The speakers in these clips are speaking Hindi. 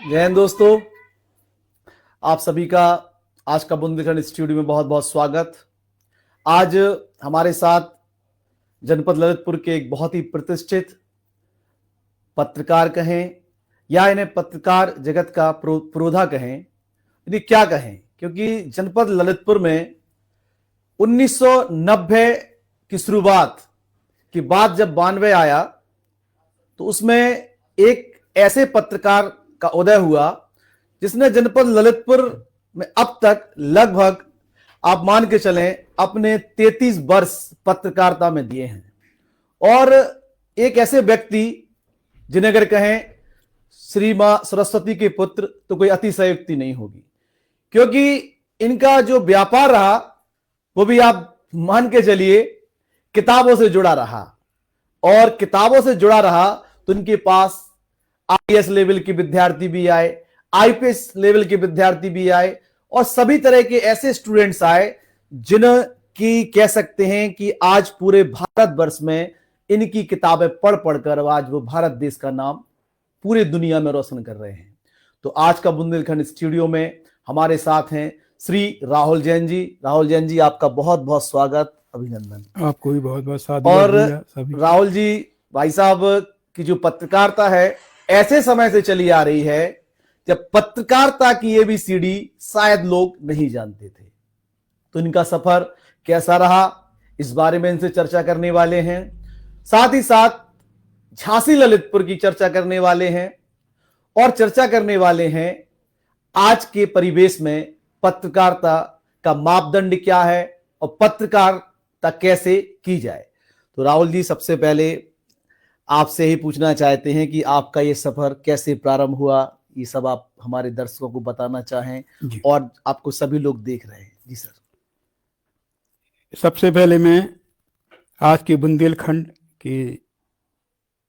जय हिंद दोस्तों, आप सभी का आज का बुंदेलखंड स्टूडियो में बहुत बहुत स्वागत। आज हमारे साथ जनपद ललितपुर के एक बहुत ही प्रतिष्ठित पत्रकार कहें या इन्हें पत्रकार जगत का पुरोधा कहें, यदि क्या कहें, क्योंकि जनपद ललितपुर में 1990 की शुरुआत की बात जब 92 आया तो उसमें एक ऐसे पत्रकार का उदय हुआ जिसने जनपद ललितपुर में अब तक लगभग आप मान के चलें अपने 33 वर्ष पत्रकारिता में दिए हैं। और एक ऐसे व्यक्ति जिन्हें अगर कहें श्री मां सरस्वती के पुत्र तो कोई अतिशयोक्ति नहीं होगी, क्योंकि इनका जो व्यापार रहा वो भी आप मान के चलिए किताबों से जुड़ा रहा, और किताबों से जुड़ा रहा तो इनके पास आईएएस लेवल के विद्यार्थी भी आए, आईपीएस लेवल के विद्यार्थी भी आए, और सभी तरह के ऐसे स्टूडेंट्स आए जिनकी कह सकते हैं कि आज पूरे भारतवर्ष में इनकी किताबें पढ़ पढ़कर आज वो भारत देश का नाम पूरी दुनिया में रोशन कर रहे हैं। तो आज का बुंदेलखंड स्टूडियो में हमारे साथ हैं श्री राहुल जैन जी। राहुल जैन जी, आपका बहुत बहुत स्वागत, अभिनंदन। आपको भी बहुत बहुत साथ। और राहुल जी, भाई साहब की जो पत्रकारिता है ऐसे समय से चली आ रही है जब पत्रकारिता की एबीसीडी शायद लोग नहीं जानते थे, तो इनका सफर कैसा रहा इस बारे में इनसे चर्चा करने वाले हैं। साथ ही साथ झांसी ललितपुर की चर्चा करने वाले हैं, और चर्चा करने वाले हैं आज के परिवेश में पत्रकारिता का मापदंड क्या है और पत्रकारिता कैसे की जाए। तो राहुल जी, सबसे पहले आपसे ही पूछना चाहते हैं कि आपका ये सफर कैसे प्रारंभ हुआ, ये सब आप हमारे दर्शकों को बताना चाहें, और आपको सभी लोग देख रहे हैं। जी सर। सबसे पहले मैं आज के बुंदेलखंड के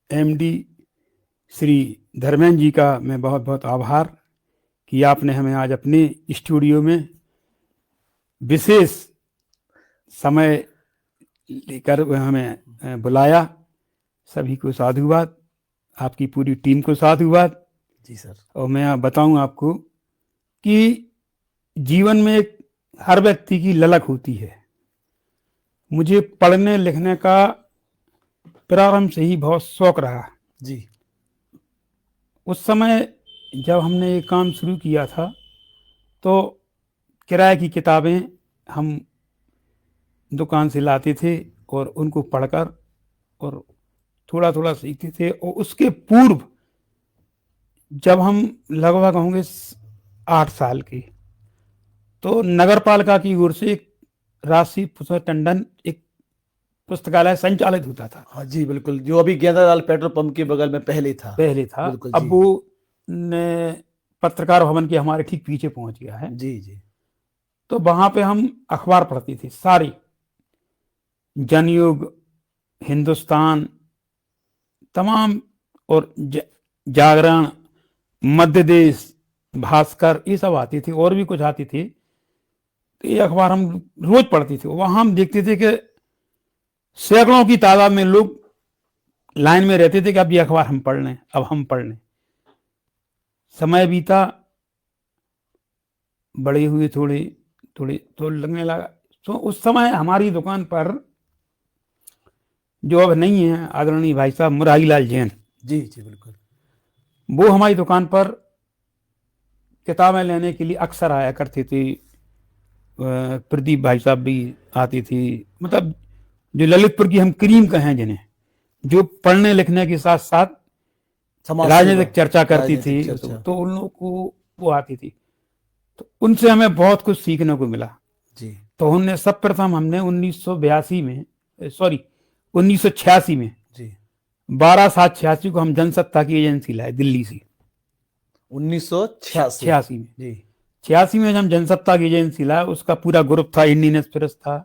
एमडी श्री धर्मेंद्र जी का मैं बहुत बहुत आभार कि आपने हमें आज अपने स्टूडियो में विशेष समय लेकर हमें बुलाया। सभी को साधुवाद, आपकी पूरी टीम को साधुवाद। जी सर। और मैं बताऊं आपको कि जीवन में एक हर व्यक्ति की ललक होती है। मुझे पढ़ने लिखने का प्रारंभ से ही बहुत शौक रहा जी। उस समय जब हमने ये काम शुरू किया था तो किराए की किताबें हम दुकान से लाते थे और उनको पढ़कर और थोड़ा थोड़ा सीखते थे। और उसके पूर्व जब हम लगभग होंगे 8 साल के, तो नगर पालिका की ओर से एक राशि टंडन एक पुस्तकालय संचालित होता था। हाँ जी बिल्कुल, जो अभी गेंदालाल पेट्रोल पंप के बगल में पहले था। अब वो पत्रकार भवन के हमारे ठीक पीछे पहुंच गया है। जी जी। तो वहां पे हम अखबार पढ़ते थे सारी, जनयुग, हिंदुस्तान, तमाम, और जागरण, मध्य देश, भास्कर, ये सब आती थी, और भी कुछ आती थी। तो ये अखबार हम रोज पढ़ते थे। वहां हम देखते थे कि सैकड़ों की तादाद में लोग लाइन में रहते थे कि अब ये अखबार हम पढ़ लें, अब हम पढ़ लें। समय बीता, बड़े हुए, थोड़े लगने लगा। तो उस समय हमारी दुकान पर, जो अब नहीं है, आदरणीय भाई साहब मुरारी लाल जैन जी जी बिल्कुल, वो हमारी दुकान पर किताबें लेने के लिए अक्सर आया करते थे। प्रदीप भाई साहब भी आती थी। मतलब जो ललितपुर की हम क्रीम कहें, जिन्हें जो पढ़ने लिखने के साथ साथ राजनीतिक चर्चा करती थी, तो उन लोगों को वो आती थी। तो उनसे हमें बहुत कुछ सीखने को मिला जी। तो हमने हमने 1982 में, सॉरी 1986 में जी 12/7/86 को हम जनसत्ता की एजेंसी लाए दिल्ली से। 1986 में जी 86 में हम जनसत्ता की एजेंसी लाए। उसका पूरा ग्रुप था, इंडियन एक्सप्रेस था,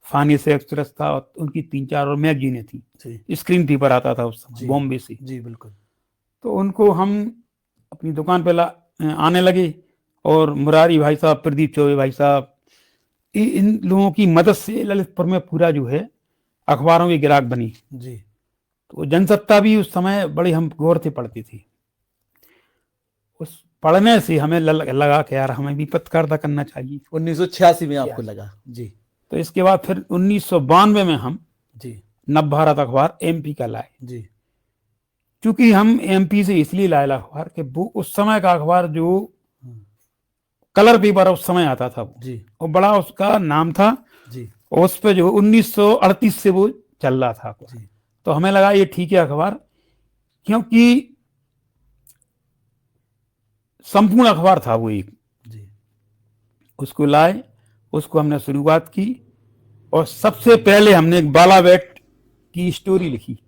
फानिस एक्सप्रेस था, और उनकी 3-4 और मैगजीनें थी। स्क्रीन पेपर आता था उस समय बॉम्बे से। जी बिल्कुल। तो उनको हम अपनी दुकान पे आने लगे, और मुरारी भाई साहब, प्रदीप चौबे भाई साहब, इन लोगों की मदद से ललितपुर में पूरा जो है अखबारों की गिराक बनी जी। तो जनसत्ता भी उस समय बड़ी हम गौर से पढ़ती थी। उस पढ़ने से हमें लगा कि यार हमें भी पत्रकारिता करना चाहिए। 1986 में आपको लगा जी? तो इसके बाद फिर 1992 में हम जी नवभारत अखबार एमपी का लाए। जी क्योंकि हम एमपी से इसलिए लाए अखबार कि वो उस समय का अखबार जो कलर पेपर उस समय आता था जी वो बड़ा उसका नाम था जी उस पे जो 1938 से वो चल रहा था। जी तो हमें लगा ये ठीक है अखबार, क्योंकि संपूर्ण अखबार था वो एक। जी उसको लाए, उसको हमने शुरुआत की और सबसे पहले हमने एक बालाबेट की स्टोरी लिखी।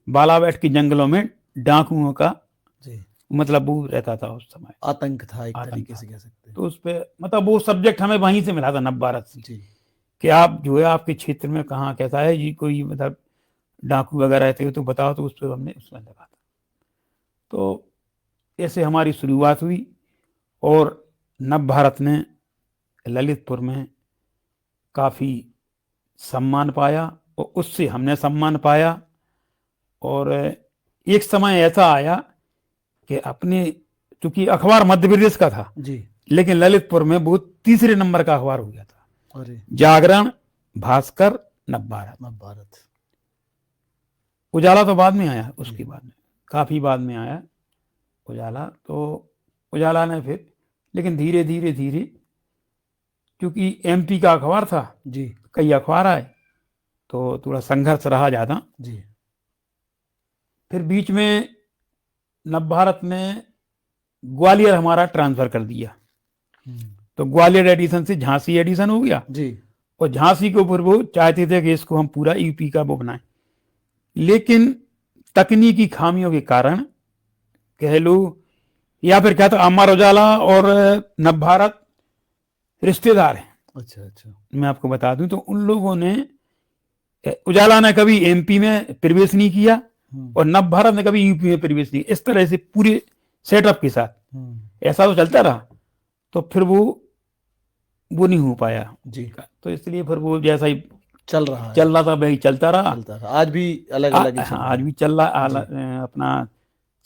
बालाबेट के जंगलों में डाकुओं का जी मतलब वो रहता था उस समय, आतंक था एक आतंक तरीके था। से कह सकते हैं। तो उस पे मतलब वो सब्जेक्ट हमें वहीं से मिला था नवभारत से जी कि आप जो है आपके क्षेत्र में कहाँ कैसा है जी, कोई मतलब डाकू वगैरह रहते हो तो बताओ। तो उस पर हमने उसमें लगा था। तो ऐसे हमारी शुरुआत हुई और नवभारत ने ललितपुर में काफ़ी सम्मान पाया और उससे हमने सम्मान पाया। और एक समय ऐसा आया कि अपने, चूंकि अखबार मध्य प्रदेश का था जी लेकिन ललितपुर में वो तीसरे नंबर का अखबार हो गया था। अरे जागरण, भास्कर, नवभारत। नवभारत उजाला तो बाद में आया, उसके बाद में काफी बाद में आया उजाला। तो उजाला ने फिर लेकिन धीरे धीरे धीरे, क्योंकि एमपी का अखबार था, जी कई अखबार आए तो थोड़ा संघर्ष रहा ज्यादा। जी फिर बीच में नवभारत ने ग्वालियर हमारा ट्रांसफर कर दिया। तो ग्वालियर एडिशन से झांसी एडिशन हो गया जी और झांसी के ऊपर वो चाहते थे कि इसको हम पूरा यूपी का वो बनाएं, लेकिन तकनीकी खामियों के कारण कह लो या फिर क्या था, अमर उजाला और नवभारत रिश्तेदार हैं। अच्छा अच्छा मैं आपको बता दूं तो उन लोगों ने, उजाला ने कभी एमपी में प्रवेश नहीं किया और नवभारत ने कभी यूपी में प्रवेश नहीं, इस तरह से पूरे सेटअप के साथ ऐसा तो चलता रहा। तो फिर वो नहीं हो पाया जी तो इसलिए फिर वो जैसा ही चल रहा है, चल रहा था वही चलता रहा। आज भी अलग अलग ही चल रहा आज है। भी चल रहा। अपना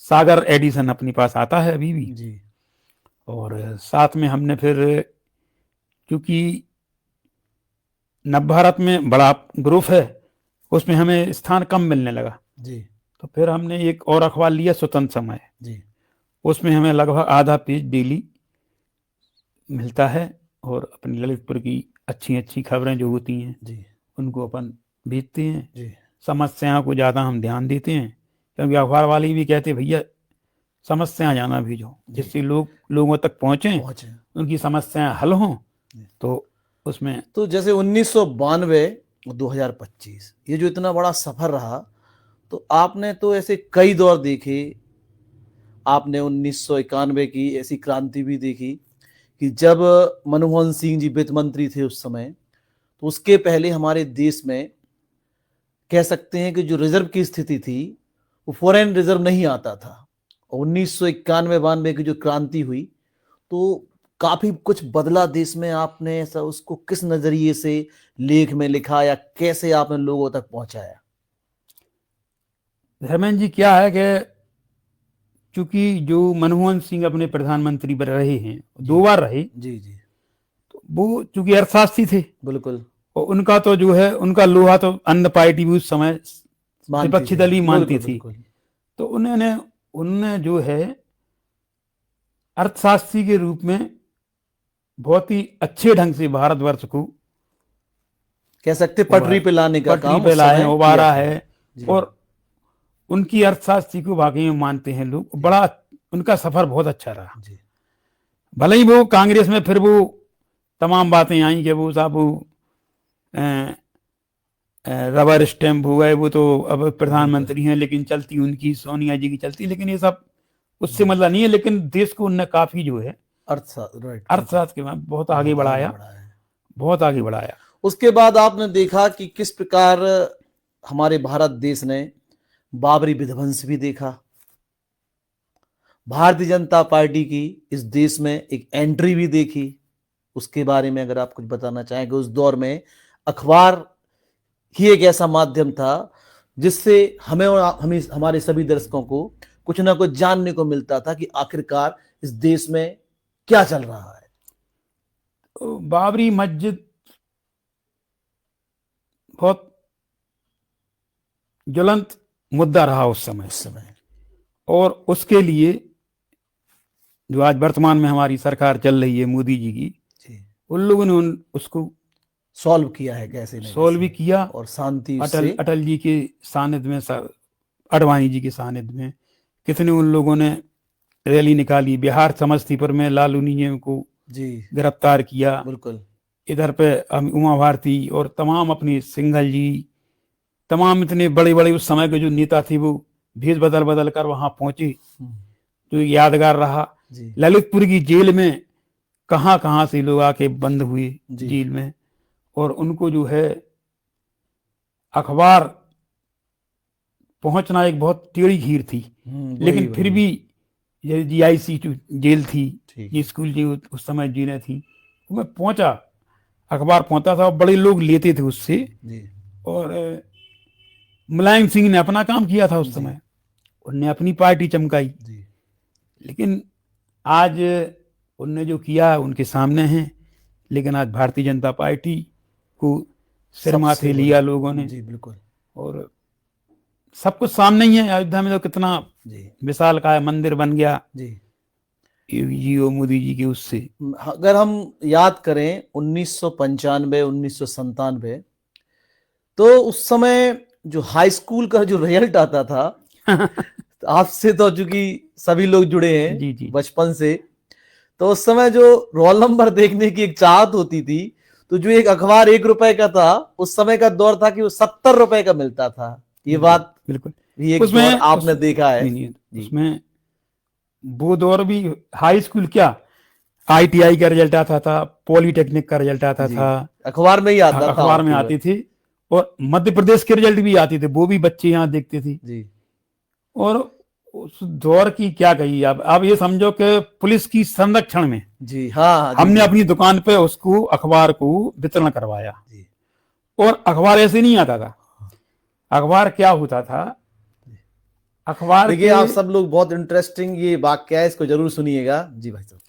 सागर एडिशन अपने पास आता है अभी भी। जी और साथ में हमने फिर, क्योंकि नवभारत में बड़ा ग्रुप है उसमें हमें स्थान कम मिलने लगा, जी तो फिर हमने एक और अखबार लिया स्वतंत्र समय। जी उसमें हमें लगभग आधा पेज डेली मिलता है और अपनी ललितपुर की अच्छी अच्छी खबरें जो होती हैं जी उनको अपन भेजते हैं। जी समस्याओं को ज़्यादा हम ध्यान देते हैं, क्योंकि अखबार वाले भी कहते हैं भैया समस्याएं ज़्यादा भेजो जिससे लोगों तक पहुँचे, उनकी समस्याएं हल हों। तो उसमें तो जैसे 1992 और 2025 ये जो इतना बड़ा सफर रहा, तो आपने तो ऐसे कई दौर देखे। आपने 1991 की ऐसी क्रांति भी देखी कि जब मनमोहन सिंह जी वित्त मंत्री थे उस समय, तो उसके पहले हमारे देश में कह सकते हैं कि जो रिजर्व की स्थिति थी वो फॉरेन रिजर्व नहीं आता था। और 1991-92 की जो क्रांति हुई तो काफी कुछ बदला देश में। आपने ऐसा उसको किस नजरिए से लेख में लिखा या कैसे आपने लोगों तक पहुंचाया? धर्मेंद्र जी क्या है कि चूंकि जो मनमोहन सिंह अपने प्रधानमंत्री बन रहे हैं, 2 बार रहे, जी जी तो वो चूंकि अर्थशास्त्री थे बिल्कुल, और उनका तो जो है उनका लोहा तो अन्य पार्टी भी उस समय विपक्षी दल ही मानती थी। तो उन्होंने जो है अर्थशास्त्री के रूप में बहुत ही अच्छे ढंग से भारतवर्ष को कह सकते पटरी पे लाने का काम पे लाए, उबारा है। और उनकी अर्थशास्त्री को वाकई में मानते हैं लोग। बड़ा उनका सफर बहुत अच्छा रहा। भले ही वो कांग्रेस में फिर वो तमाम बातें आई कि वो साहब रबर स्टैम्प हो गए, वो तो अब प्रधानमंत्री हैं लेकिन चलती उनकी सोनिया जी की चलती, लेकिन ये सब उससे मतलब नहीं है। लेकिन देश को उनने काफी जो है अर्थशास्त्र के बहुत आगे बढ़ाया, बहुत आगे बढ़ाया। उसके बाद आपने देखा कि किस प्रकार हमारे भारत देश ने बाबरी विध्वंस भी देखा। भारतीय जनता पार्टी की इस देश में एक एंट्री भी देखी। उसके बारे में अगर आप कुछ बताना चाहेंगे। उस दौर में अखबार ही एक ऐसा माध्यम था जिससे हमें और हमें हमारे सभी दर्शकों को कुछ ना कुछ जानने को मिलता था कि आखिरकार इस देश में क्या चल रहा है। तो बाबरी मस्जिद बहुत ज्वलंत मुद्दा रहा उस समय, और उसके लिए जो आज वर्तमान में हमारी सरकार चल रही है मोदी जी की, उन लोगों ने उसको सॉल्व किया है, कैसे नहीं सॉल्व भी किया, और शांति अटल जी के सानिध्य में, अडवाणी जी के सानिध्य में कितने उन लोगों ने रैली निकाली। बिहार समस्तीपुर में लालू नियम को गिरफ्तार किया, बिल्कुल। इधर पे उमा भारती और तमाम अपनी सिंघल जी, तमाम इतने बड़े बड़े उस समय के जो नेता थे वो भेष बदल बदल कर वहां पहुंचे, जो यादगार रहा। ललितपुर की जेल में कहां से लोग आके बंद हुए जेल में, और उनको जो है अखबार पहुंचना एक बहुत टेढ़ी खीर थी, लेकिन फिर भी ये GIC जेल थी, ये स्कूल जी उस समय जेलें थी, मैं पहुंचा, अखबार पहुंचा था, बड़े लोग लेते थे उससे। और मुलायम सिंह ने अपना काम किया था उस समय, उनने अपनी पार्टी चमकाई, लेकिन आज उनने जो किया उनके सामने है। लेकिन आज भारतीय जनता पार्टी को सिर माथे लिया लोगों ने, बिल्कुल, और सब कुछ सामने ही है। अयोध्या में तो कितना विशाल का मंदिर बन गया मोदी जी के उससे। अगर हम याद करें 1995 1997, तो उस समय जो हाई स्कूल का जो रिजल्ट आता था आपसे तो चूंकि सभी लोग जुड़े हैं बचपन से, तो उस समय जो रोल नंबर देखने की एक चाहत होती थी, तो जो एक अखबार 1 रुपए का था, उस समय का दौर था कि वो 70 रुपए का मिलता था। ये बात बिल्कुल एक दौर आपने देखा है। उसमें वो दौर भी हाई स्कूल क्या, ITI का रिजल्ट आता था, पॉलिटेक्निक का रिजल्ट आता था, अखबार में ही आता था, अखबार में आती थी, और मध्य प्रदेश के रिजल्ट भी आते थे, वो भी बच्चे यहाँ देखते थे। और उस दौर की क्या कही, अब ये समझो कि पुलिस की संरक्षण में हमने अपनी दुकान पे उसको अखबार को वितरण करवाया। और अखबार ऐसे नहीं आता था, अखबार क्या होता था, अखबार देखिए आप सब लोग बहुत इंटरेस्टिंग ये वाक्य है, इसको जरूर सुनिएगा जी भाई साहब।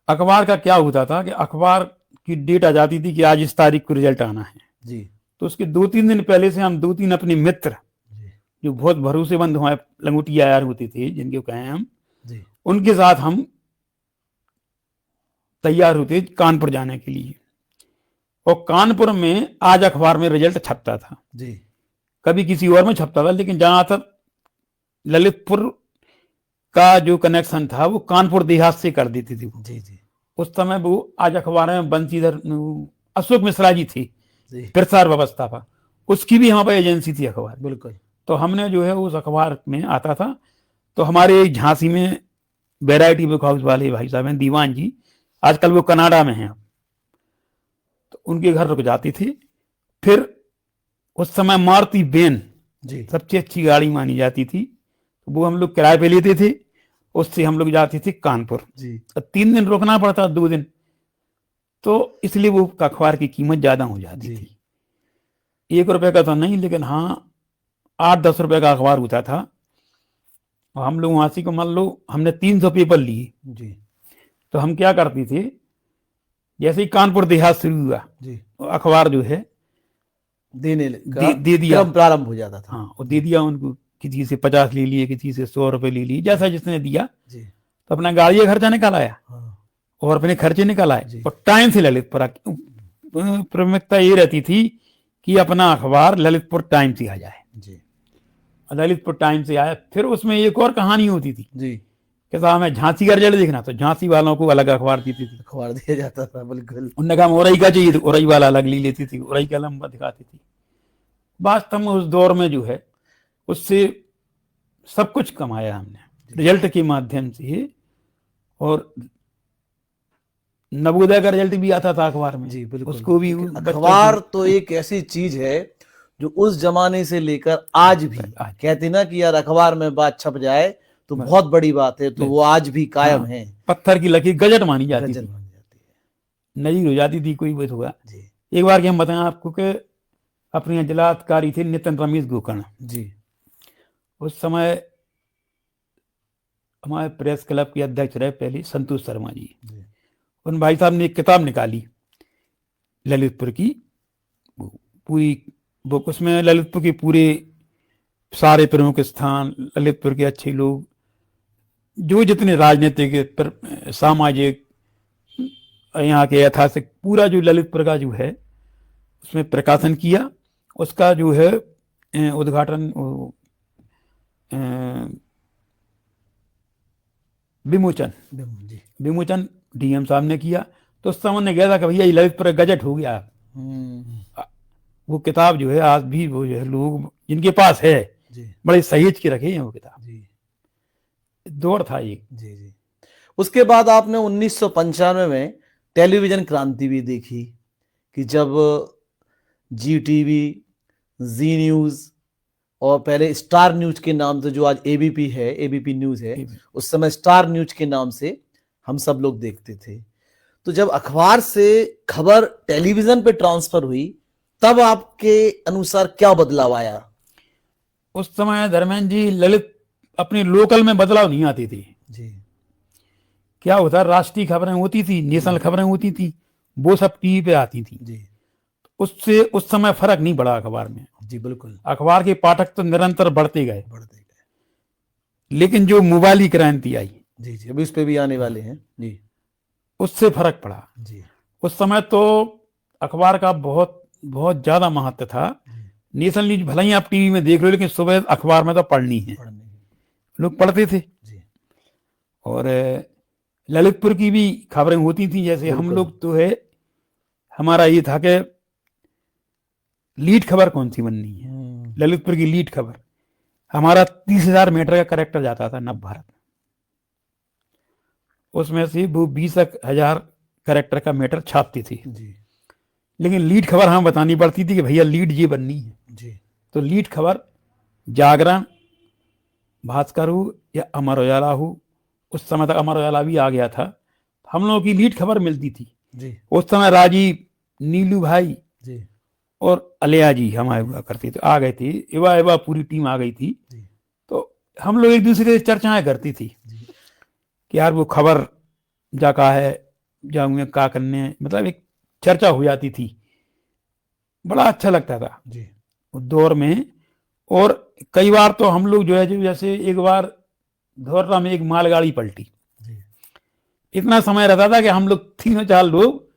अखबार का क्या होता था कि अखबार की डेट आ जाती थी कि आज इस तारीख को रिजल्ट आना है तो उसके 2-3 दिन पहले से हम 2-3 अपने मित्र जो बहुत भरोसेमंद हमारे लंगोटिया यार होते थे, जिनके कहें हम, उनके साथ हम तैयार होते कानपुर जाने के लिए। और कानपुर में आज अखबार में रिजल्ट छपता था, कभी किसी और में छपता था, लेकिन जहां तक ललितपुर का जो कनेक्शन था वो कानपुर देहात से कर देती थी। उस समय वो आज अखबार में बंसीधर अशोक मिश्रा जी थी, प्रसार व्यवस्था पर, उसकी भी हमारे एजेंसी थी अखबार। बिल्कुल। तो हमने जो है उस अखबार में आता था, तो हमारे झांसी में वैरायटी बुक हाउस वाले भाई साहब हैं दीवान जी, आजकल वो कनाडा में हैं, तो उनके घर रुक जाती थी। फिर उस समय मारुति बेन सबसे अच्छी गाड़ी मानी जाती थी, तो वो हम लोग किराए पे लेते थे, उससे हम लोग जाते थे कानपुर। 3 दिन रुकना पड़ता, 2 दिन, तो इसलिए वो अखबार की कीमत ज्यादा हो जाती थी। 1 रुपए का तो नहीं, लेकिन हाँ 8-10 रुपए का अखबार होता था। और हम लोग वहां से को मान लो हमने 300 पेपर लिए, तो हम क्या करते थे, जैसे ही कानपुर देहात शुरू हुआ अखबार जो है देने दे दिया, प्रारंभ हो जाता था। हाँ, और दे दिया उनको, किसी से 50 ले लिए, किसी से 100 रुपए ले लिए, जैसा जिसने दिया, तो अपना गाड़ी का खर्चा निकाल आया और अपने खर्चे निकाल आए। और टाइम से ललितपुर, प्राथमिकता ये रहती थी कि अपना अखबार ललितपुर टाइम से आ जाए। ललितपुर टाइम से आया। फिर उसमें एक और कहानी होती थी कि साहब हमें झांसी का रिजल्ट देखना, तो झांसी वालों को अलग अखबार देती थी, अखबार दिया जाता था। बिल्कुल। उनने कहा उरई का चाहिए, तो उरई वाला अलग ले लेती थी, उरई का लंबा दिखाती थी। वास्तव में उस दौर में जो है उससे सब कुछ कमाया हमने रिजल्ट के माध्यम से। और नवोदय का रिजल्ट भी आता था अखबार में। बिल्कुल। उसको भी अखबार तो एक ऐसी चीज है जो उस जमाने से लेकर आज भी कहते ना कि यार अखबार में बात छप जाए तो बहुत बड़ी बात है, तो वो आज भी कायम है। पत्थर की लकीर गजट मानी जाती थी, नजीर हो जाती थी कोई बात हुआ। एक बार की हम बताएं आपको कि अपने जिलाधिकारी थे नितिन रमेश गोकर्ण जी। उस समय हमारे प्रेस क्लब के अध्यक्ष रहे पहले संतोष शर्मा जी। जी। उन भाई साहब ने एक किताब निकाली ललितपुर की पूरी बुक। उसमें ललितपुर के पूरे सारे प्रमुख स्थान, ललितपुर के अच्छे लोग, जो जितने राजनीतिक सामाजिक यहाँ के ऐतिहासिक पूरा जो ललितपुर का जो है उसमें प्रकाशन किया। उसका जो है उद्घाटन विमोचन विमोचन डीएम साहब ने किया। तो उस समय ने कहा था कि भैया ये ललितपुर गजट हो गया। वो किताब जो है आज भी वो जो है लोग जिनके पास है बड़े सहेज के रखे हैं वो किताब। दौर था ये। जी। उसके बाद आपने 1995 में टेलीविजन क्रांति भी देखी कि जब जी टीवी, जी न्यूज और पहले स्टार न्यूज के नाम से जो आज एबीपी है, एबीपी न्यूज है, उस समय स्टार न्यूज के नाम से हम सब लोग देखते थे। तो जब अखबार से खबर टेलीविजन पे ट्रांसफर हुई तब आपके अनुसार क्या बदलाव आया? उस समय धर्मेंद्र जी ललित अपने लोकल में बदलाव नहीं आती थी जी। क्या होता, राष्ट्रीय खबरें होती थी, नेशनल खबरें होती थी, वो सब टीवी पे आती थी जी। उससे उस समय फर्क नहीं पड़ा अखबार में। जी बिल्कुल। अखबार के पाठक तो निरंतर बढ़ते गए। लेकिन जो मोबाइल क्रांति आई जी अभी उस पे भी आने वाले हैं जी, उससे फर्क पड़ा जी। उस समय तो अखबार का बहुत बहुत ज्यादा महत्व था। नेशनल न्यूज भले ही आप टीवी में देख लो, लेकिन सुबह अखबार में तो पढ़नी है, लोग पढ़ते थे जी। और ललितपुर की भी खबरें होती थी। जैसे हम लोग तो है, हमारा ये था कि लीड खबर कौन सी बननी है, ललितपुर की लीड खबर। हमारा 30,000 मीटर का करेक्टर जाता था नवभारत, उसमें से वो 20,000 करेक्टर का मीटर छापती थी जी। लेकिन लीड खबर हमें बतानी पड़ती थी कि भैया लीड ये बननी है जी। तो लीड खबर जागरण, भास्कर हो या अमर उजाला हो, उस समय तक अमर उजाला भी आ गया था, हम लोगों की लीड खबर मिलती थी जी। उस समय राजीव, नीलू भाई जी और अलिया जी हमारे हुआ करते थे, आ गए थे, एवा पूरी टीम आ गई थी जी। तो हम लोग एक दूसरे से चर्चाएं करती थी कि यार वो खबर जाका है, जाऊंगे क्या करने, मतलब एक चर्चा हो जाती थी, बड़ा अच्छा लगता था जी उस दौर में। और कई बार तो हम लोग जो है, जैसे एक बार धौरला में एक मालगाड़ी पलटी, इतना समय रहता था कि हम लोग 3-4 लोग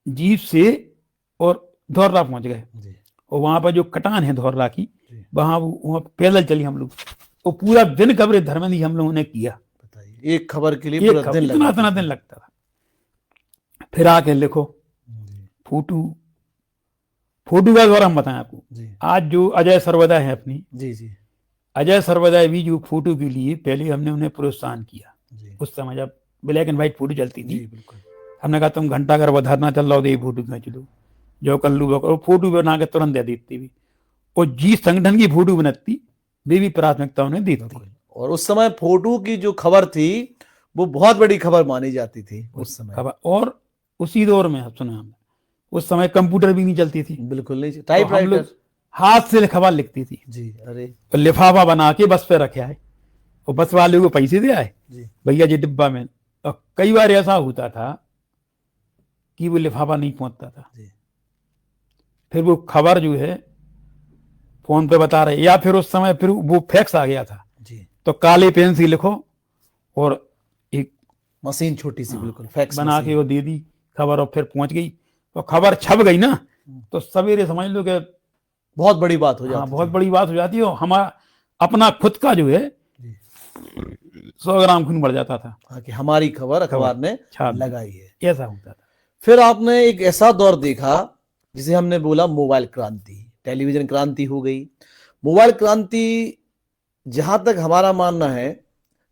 जीप से और धौरला पहुंच गए। और वहां पर जो कटान है धौरला की, वहां पैदल चली हम लोग, और पूरा दिन खबरें धर्मेंद्र हम लोगों ने किया। बताइए, एक खबर के लिए पूरा दिन इतना दिन लगता था। फिर आके लिखो फोटो का द्वारा हम बताएं आपको, आज जो अजय सर्वोदय है अपनी जी, अजय सर्वोदय भी जो फोटो के लिए पहले हमने उन्हें प्रोत्साहन किया। उस समय जब ब्लैक एंड व्हाइट फोटो चलती थी, हमने कहा तुम घंटा घर बधारना चल रहा हो, फोटो खींच लो, जो कर लो फोटो बना के तुरंत दे देती भी। और जी संगठन की फोटो बनाती वे भी प्राथमिकता उन्हें दी थी। और उस समय फोटो की जो खबर थी वो बहुत बड़ी खबर मानी जाती थी उस समय। और उसी दौर में सुना हमने, उस समय कंप्यूटर भी नहीं चलती थी, बिल्कुल नहीं, टाइपराइटर हाथ से खबर लिखती थी जी। अरे तो लिफाफा बना के बस पे रखे आए और बस वाले को पैसे दे आए भैया जी डिब्बा में। और कई बार ऐसा होता था कि वो लिफाफा नहीं पहुंचता था, फिर वो खबर जो है फोन पे बता रहे, या फिर उस समय फिर वो फैक्स आ गया था जी। तो काले पेन से लिखो और एक मशीन छोटी सी बिल्कुल फैक्स बना के वो दे दी खबर, और फिर पहुंच गई। तो खबर छप गई ना, तो सवेरे समझ लो कि बहुत बड़ी बात हो जाती है। बहुत बड़ी बात हो जाती है। हमारा अपना खुद का जो है 100 ग्राम खून बढ़ जाता था कि हमारी खबर अखबार ने लगाई है, ऐसा होता था। फिर आपने एक ऐसा दौर देखा जिसे हमने बोला मोबाइल क्रांति, टेलीविजन क्रांति हो गई। मोबाइल क्रांति जहां तक हमारा मानना है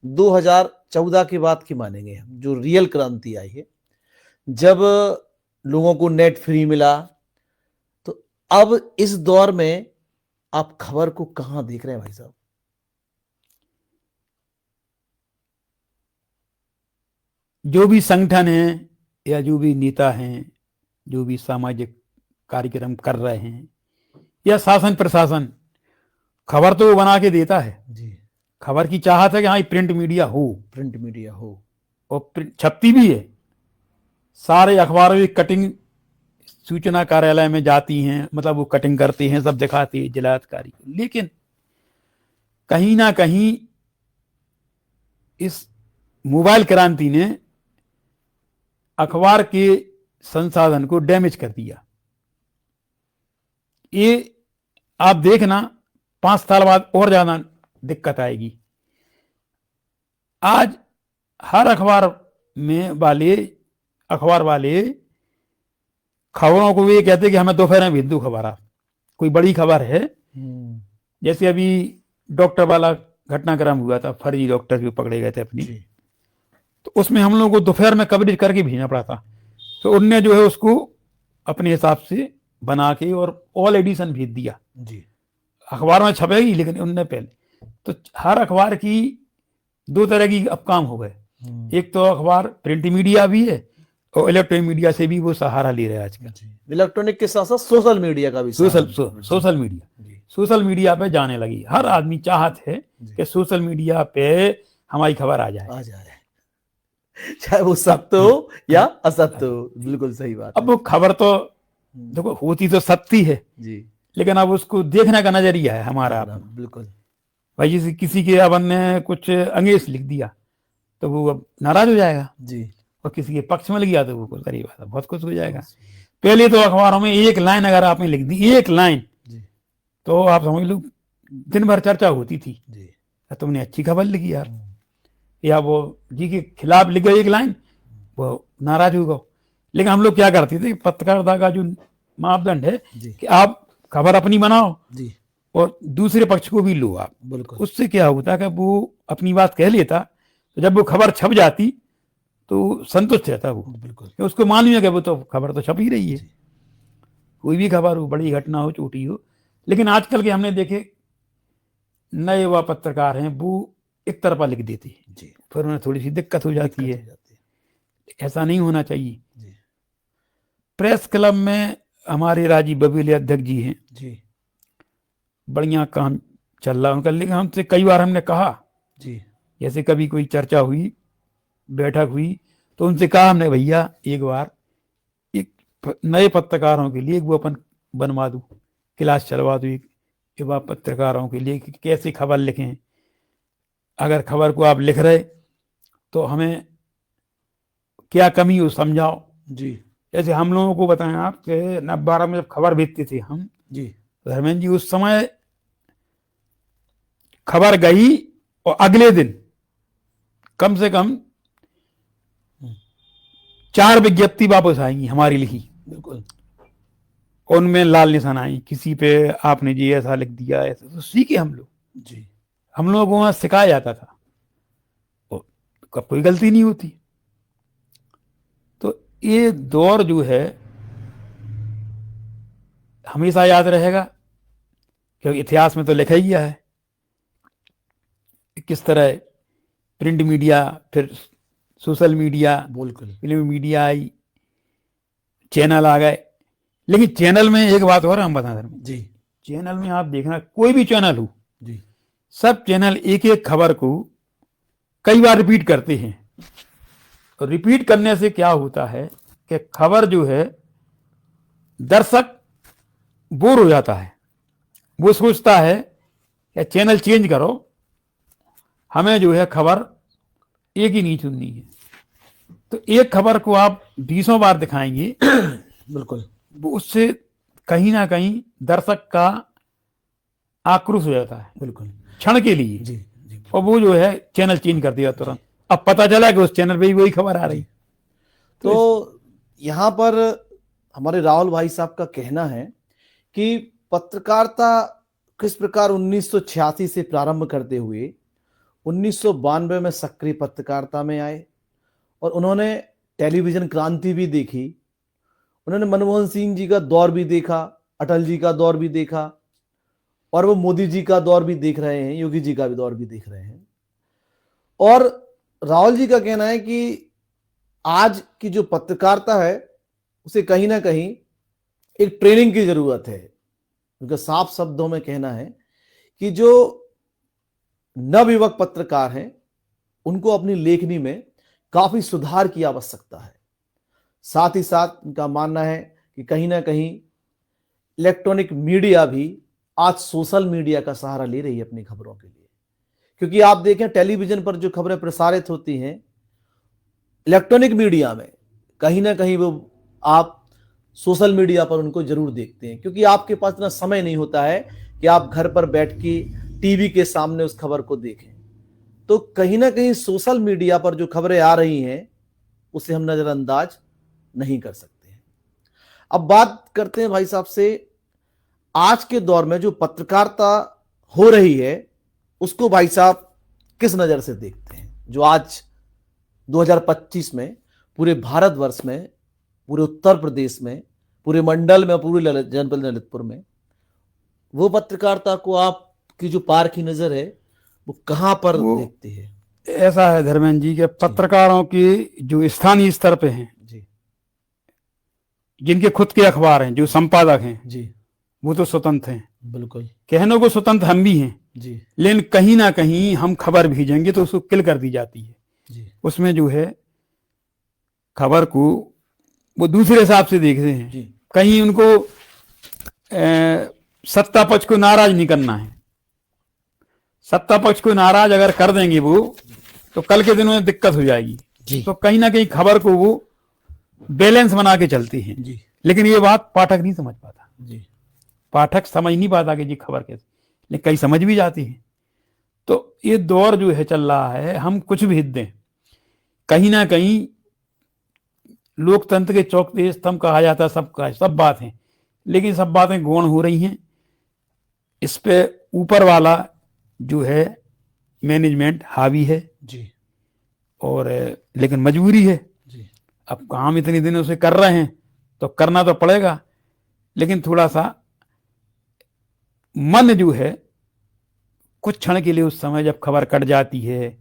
2014 के बाद की मानेंगे हम, जो रियल क्रांति आई है, जब लोगों को नेट फ्री मिला। तो अब इस दौर में आप खबर को कहां देख रहे हैं भाई साहब? जो भी संगठन है या जो भी नेता हैं, जो भी सामाजिक कार्यक्रम कर रहे हैं, या शासन प्रशासन, खबर तो वो बना के देता है जी। खबर की चाहत है कि हाँ प्रिंट मीडिया हो, प्रिंट मीडिया हो, और छपती भी है। सारे अखबारों की कटिंग सूचना कार्यालय में जाती हैं, मतलब वो कटिंग करते हैं, सब दिखाते हैं जिलाधिकारी को। लेकिन कहीं ना कहीं इस मोबाइल क्रांति ने अखबार के संसाधन को डैमेज कर दिया। ये आप देखना 5 साल बाद और ज्यादा दिक्कत आएगी। आज हर अखबार वाले खबरों को ये कहते कि हमें दोपहर में भेज दो खबर। आप कोई बड़ी खबर है, जैसे अभी डॉक्टर वाला घटनाक्रम हुआ था, फर्जी डॉक्टर भी पकड़े गए थे अपनी, तो उसमें हम लोगों को दोपहर में कवरेज करके भेजना पड़ा था। तो उनने जो है उसको अपने हिसाब से बना के और ऑल एडिशन भेज दिया जी। अखबार में छपेगी, लेकिन उनने पहले। तो हर अखबार की 2 तरह की अब काम हो गए। एक तो अखबार प्रिंट मीडिया भी है और इलेक्ट्रॉनिक मीडिया से भी वो सहारा ले रहे हैं आजकल। इलेक्ट्रॉनिक के साथ साथ सोशल मीडिया का भी सोशल मीडिया पे जाने लगी। हर आदमी चाहत है कि सोशल मीडिया पे हमारी खबर आ जाए, चाहे वो सत्य हो या असत्य हो। बिल्कुल सही बात। अब वो खबर तो देखो होती तो सत्य है जी, लेकिन अब उसको देखने का नजरिया है हमारा। बिल्कुल भाई जैसे किसी के अपन ने कुछ अंग्रेज लिख दिया तो वो अब नाराज हो जाएगा जी, और किसी के पक्ष में लग गया तो वो गरीब बात है, बहुत कुछ हो जाएगा। पहले तो अखबारों में एक लाइन अगर आपने लिख दी, एक लाइन, तो आप समझ लो दिन भर चर्चा होती थी। तुमने अच्छी खबर लिखी यार, या वो जी के खिलाफ लिख गए एक लाइन, वो नाराज हो गए। लेकिन हम लोग क्या करते थे, पत्रकारिता का जो मापदंड है कि आप खबर अपनी बनाओ जी, और दूसरे पक्ष को भी लो आप। बिल्कुल। उससे क्या होता है कि वो अपनी बात कह लेता, तो जब वो खबर छप जाती तो संतुष्ट रहता वो। बिल्कुल। उसको मालूम है कि वो तो खबर तो छप ही रही है, कोई भी खबर हो, बड़ी घटना हो, छोटी हो। लेकिन आजकल के हमने देखे नए युवा पत्रकार हैं, वो एक तरफा लिख देते हैं जी, फिर उन्हें थोड़ी सी दिक्कत हो जाती है। ऐसा नहीं होना चाहिए जी। प्रेस क्लब में हमारे राजीव बबेले अध्यक्ष जी हैं जी, बढ़िया काम चल रहा उनका। लेकिन हमसे कई बार हमने कहा जी, जैसे कभी कोई चर्चा हुई, बैठक हुई, तो उनसे कहा हमने, भैया एक बार एक नए पत्रकारों के लिए वो अपन बनवा दूं, क्लास चलवा दूं एक युवा पत्रकारों के लिए कि कैसे खबर लिखें। अगर खबर को आप लिख रहे तो हमें क्या कमी हो समझाओ जी। जैसे हम लोगों को बताएं आप कि 12 में जब खबर भेजते थे हम जी, धर्मेंद्र जी, उस समय खबर गई और अगले दिन कम से कम 4 विज्ञप्ति वापस आएंगी हमारी लिखी। बिल्कुल। उनमें लाल निशान आई, किसी पे आपने जी ऐसा लिख दिया, ऐसा। तो सीखे हम लोग जी, हम लोगों को वहां सिखाया जाता था, कब कोई गलती नहीं होती। तो ये दौर जो है हमेशा याद रहेगा, क्योंकि इतिहास में तो लिखा ही गया है किस तरह प्रिंट मीडिया, फिर सोशल मीडिया, फिल्म मीडिया आई, चैनल आ गए। लेकिन चैनल में एक बात और हम बता दें जी, चैनल में आप देखना, कोई भी चैनल हो जी, सब चैनल एक एक खबर को कई बार रिपीट करते हैं। तो रिपीट करने से क्या होता है कि खबर जो है, दर्शक बोर हो जाता है, वो सोचता है कि चैनल चेंज करो, हमें जो है खबर एक ही नहीं सुननी है। तो एक खबर को आप 20 बार दिखाएंगे बिल्कुल, वो उससे कहीं ना कहीं दर्शक का आक्रोश हो जाता है, बिल्कुल क्षण के लिए जी, जी, और वो जो है चैनल चेंज कर दिया तुरंत। अब पता चला कि उस चैनल पे भी वही खबर आ रही। तो यहाँ पर हमारे राहुल भाई साहब का कहना है कि पत्रकारिता किस प्रकार 1986 से प्रारंभ करते हुए 1992 में सक्रिय पत्रकारिता में आए, और उन्होंने टेलीविजन क्रांति भी देखी, उन्होंने मनमोहन सिंह जी का दौर भी देखा, अटल जी का दौर भी देखा, और वो मोदी जी का दौर भी देख रहे हैं, योगी जी का भी दौर भी देख रहे हैं। और राहुल जी का कहना है कि आज की जो पत्रकारिता है उसे कहीं ना कहीं एक ट्रेनिंग की जरूरत है। उनका साफ शब्दों में कहना है कि जो नवयुवक पत्रकार हैं, उनको अपनी लेखनी में काफी सुधार की आवश्यकता है। साथ ही साथ उनका मानना है कि कहीं ना कहीं इलेक्ट्रॉनिक मीडिया भी आज सोशल मीडिया का सहारा ले रही है अपनी खबरों के लिए, क्योंकि आप देखें टेलीविजन पर जो खबरें प्रसारित होती हैं, इलेक्ट्रॉनिक मीडिया में कहीं ना कहीं वो आप सोशल मीडिया पर उनको जरूर देखते हैं, क्योंकि आपके पास इतना समय नहीं होता है कि आप घर पर बैठ के टीवी के सामने उस खबर को देखें। तो कहीं ना कहीं सोशल मीडिया पर जो खबरें आ रही हैं उसे हम नजरअंदाज नहीं कर सकते हैं। अब बात करते हैं भाई साहब से, आज के दौर में जो पत्रकारिता हो रही है उसको भाई साहब किस नजर से देखते हैं, जो आज 2025 में पूरे भारतवर्ष में, पूरे उत्तर प्रदेश में, पूरे मंडल में, पूरे जनपद ललितपुर में वो पत्रकारिता को आपकी जो पार की नजर है वो कहां पर देखती है? ऐसा है धर्मेंद्र जी के पत्रकारों की जो स्थानीय स्तर पे हैं जी, जिनके खुद के अखबार हैं, जो संपादक हैं जी, वो तो स्वतंत्र हैं, बिल्कुल कहने को स्वतंत्र हम भी हैं जी, लेकिन कहीं ना कहीं हम खबर भेजेंगे तो उसको किल कर दी जाती है। जी, उसमें जो है खबर को वो दूसरे हिसाब से देखते हैं। जी, कहीं उनको सत्ता पक्ष को नाराज नहीं करना है। सत्ता पक्ष को नाराज अगर कर देंगे वो तो कल के दिनों में दिक्कत हो जाएगी। जी, तो कहीं ना कहीं खबर को वो बैलेंस बना के चलती है। जी, लेकिन ये बात पाठक नहीं समझ पाता। जी, पाठक समझ नहीं पाता कि जी खबर कैसे, लेकिन कहीं समझ भी जाती है। तो ये दौर जो है चल रहा है, हम कुछ भी हित दें, कहीं ना कहीं लोकतंत्र के चौथे स्तंभ कहा जाता है, सब बात है, लेकिन सब बातें गौण हो रही हैं। इस पे ऊपर वाला जो है मैनेजमेंट हावी है जी, और लेकिन मजबूरी है। जी, अब काम इतने दिनों से कर रहे हैं तो करना तो पड़ेगा, लेकिन थोड़ा सा मन जो है कुछ क्षण के लिए, उस समय जब खबर कट जाती है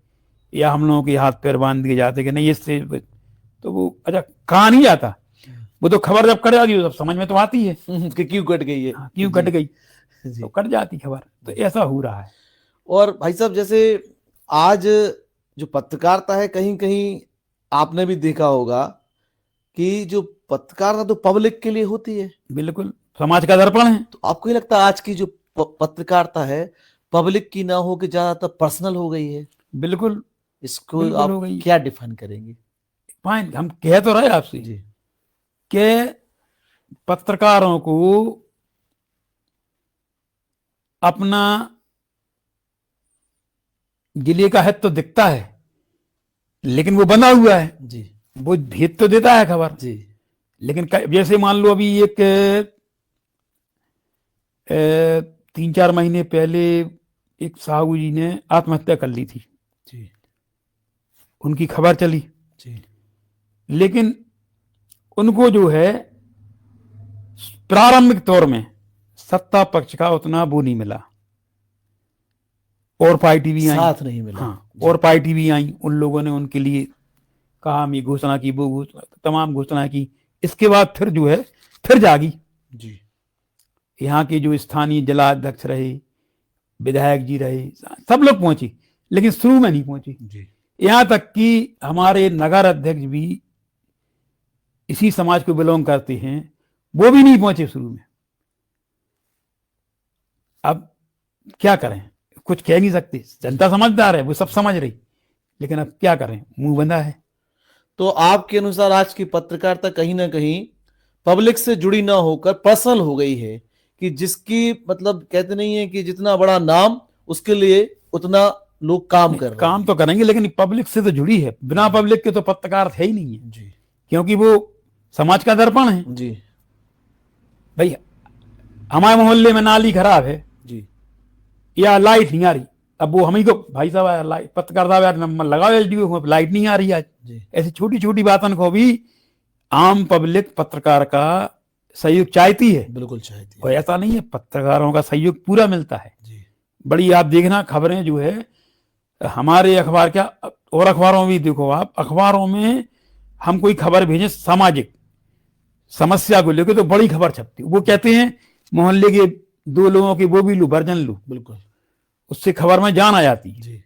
या हम लोगों के हाथ पैर बांध दिए जाते कि नहीं इससे, तो वो अच्छा कहा नहीं जाता। वो तो खबर जब कट जाती है तो समझ में तो आती है कि क्यों कट गई है। हाँ, क्यों कट गई, जी। तो कट जाती खबर। तो ऐसा हो रहा है। और भाई साहब जैसे आज जो पत्रकारिता है, कहीं कहीं आपने भी देखा होगा कि जो पत्रकारिता तो पब्लिक के लिए होती है, बिल्कुल समाज का दर्पण है। तो आपको ये लगता है आज की जो पत्रकारिता है पब्लिक की ना हो कि ज्यादातर पर्सनल हो गई है? बिल्कुल इसको बिल्कुल आप हो गई। क्या डिफाइन करेंगे? फाइन, हम कह तो रहे आपसे जी, कि पत्रकारों को अपना गिले का हित तो दिखता है, लेकिन वो बना हुआ है। जी, वो भेद तो देता है खबर, जी, लेकिन जैसे मान लो अभी एक 3-4 महीने पहले एक साहू जी ने आत्महत्या कर ली थी, जी, उनकी खबर चली, जी, लेकिन उनको जो है प्रारंभिक तौर में सत्ता पक्ष का उतना वो नहीं मिला, और पार्टी भी आई, साथ नहीं मिला। हाँ, और पार्टी भी आई, उन लोगों ने उनके लिए कहा, हम ये घोषणा की, वो घोषणा, तमाम घोषणा की। इसके बाद फिर जो है फिर जागी। जी, यहाँ के जो स्थानीय जिला अध्यक्ष रहे, विधायक जी रहे, सब लोग पहुंची, लेकिन शुरू में नहीं पहुंची। जी, यहाँ तक कि हमारे नगर अध्यक्ष भी इसी समाज को बिलोंग करते हैं, वो भी नहीं पहुंचे शुरू में। अब क्या करें, कुछ कह नहीं सकते, जनता समझदार है, वो सब समझ रही, लेकिन अब क्या करें, मुंह बंधा है। तो आपके अनुसार आज की पत्रकारिता कहीं ना कहीं पब्लिक से जुड़ी ना होकर पर्सनल हो गई है, कि जिसकी मतलब कहते नहीं है कि जितना बड़ा नाम उसके लिए उतना लोग काम कर रहे हैं। काम तो करेंगे, लेकिन पब्लिक से तो जुड़ी है, बिना पब्लिक के तो पत्रकार है ही नहीं है। जी, क्योंकि वो समाज का दर्पण है। जी, भाई हमारे मोहल्ले में नाली खराब है जी, या लाइट नहीं आ रही, अब वो हम ही को, भाई साहब पत्रकार साहब यार नंबर लगाओ एलडीओ को, लाइट नहीं आ रही आज। जी, ऐसी छोटी छोटी बातों को भी आम पब्लिक पत्रकार का सहयोग चाहती है, बिल्कुल चाहती और है। ऐसा नहीं है, पत्रकारों का सहयोग पूरा मिलता है। जी, बड़ी आप देखना खबरें जो है हमारे अखबार, क्या और अखबारों में भी देखो आप, अखबारों में हम कोई खबर भेजें सामाजिक समस्या को लेकर तो बड़ी खबर छपती है। वो कहते हैं मोहल्ले के 2 लोगों के वो भी लू, वर्जन लू, बिल्कुल। उससे खबर में जान आ जाती है। जी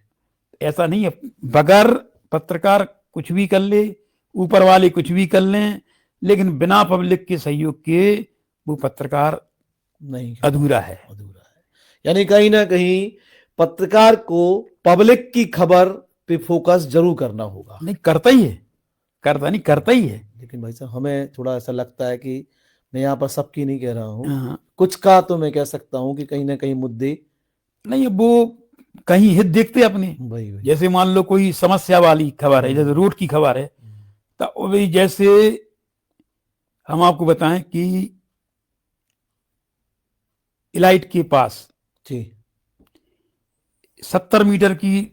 ऐसा नहीं है, बगैर पत्रकार कुछ भी कर ले, ऊपर वाले कुछ भी कर लें, लेकिन बिना पब्लिक के सहयोग के वो पत्रकार नहीं, अधूरा है। अधूरा है। यानी कहीं ना कहीं पत्रकार को पब्लिक की खबर पे फोकस जरूर करना होगा। नहीं करता ही है, करता नहीं, करता ही है। लेकिन भाई साहब हमें थोड़ा ऐसा लगता है कि मैं यहाँ पर सबकी नहीं कह रहा हूँ, हाँ, कुछ का तो मैं कह सकता हूँ कि कहीं ना कहीं मुद्दे नहीं वो कहीं हित देखते अपने। वही वही जैसे मान लो कोई समस्या वाली खबर है, जैसे रोड की खबर है, तो वही जैसे हम आपको बताएं कि इलाइट के पास जी 70 मीटर की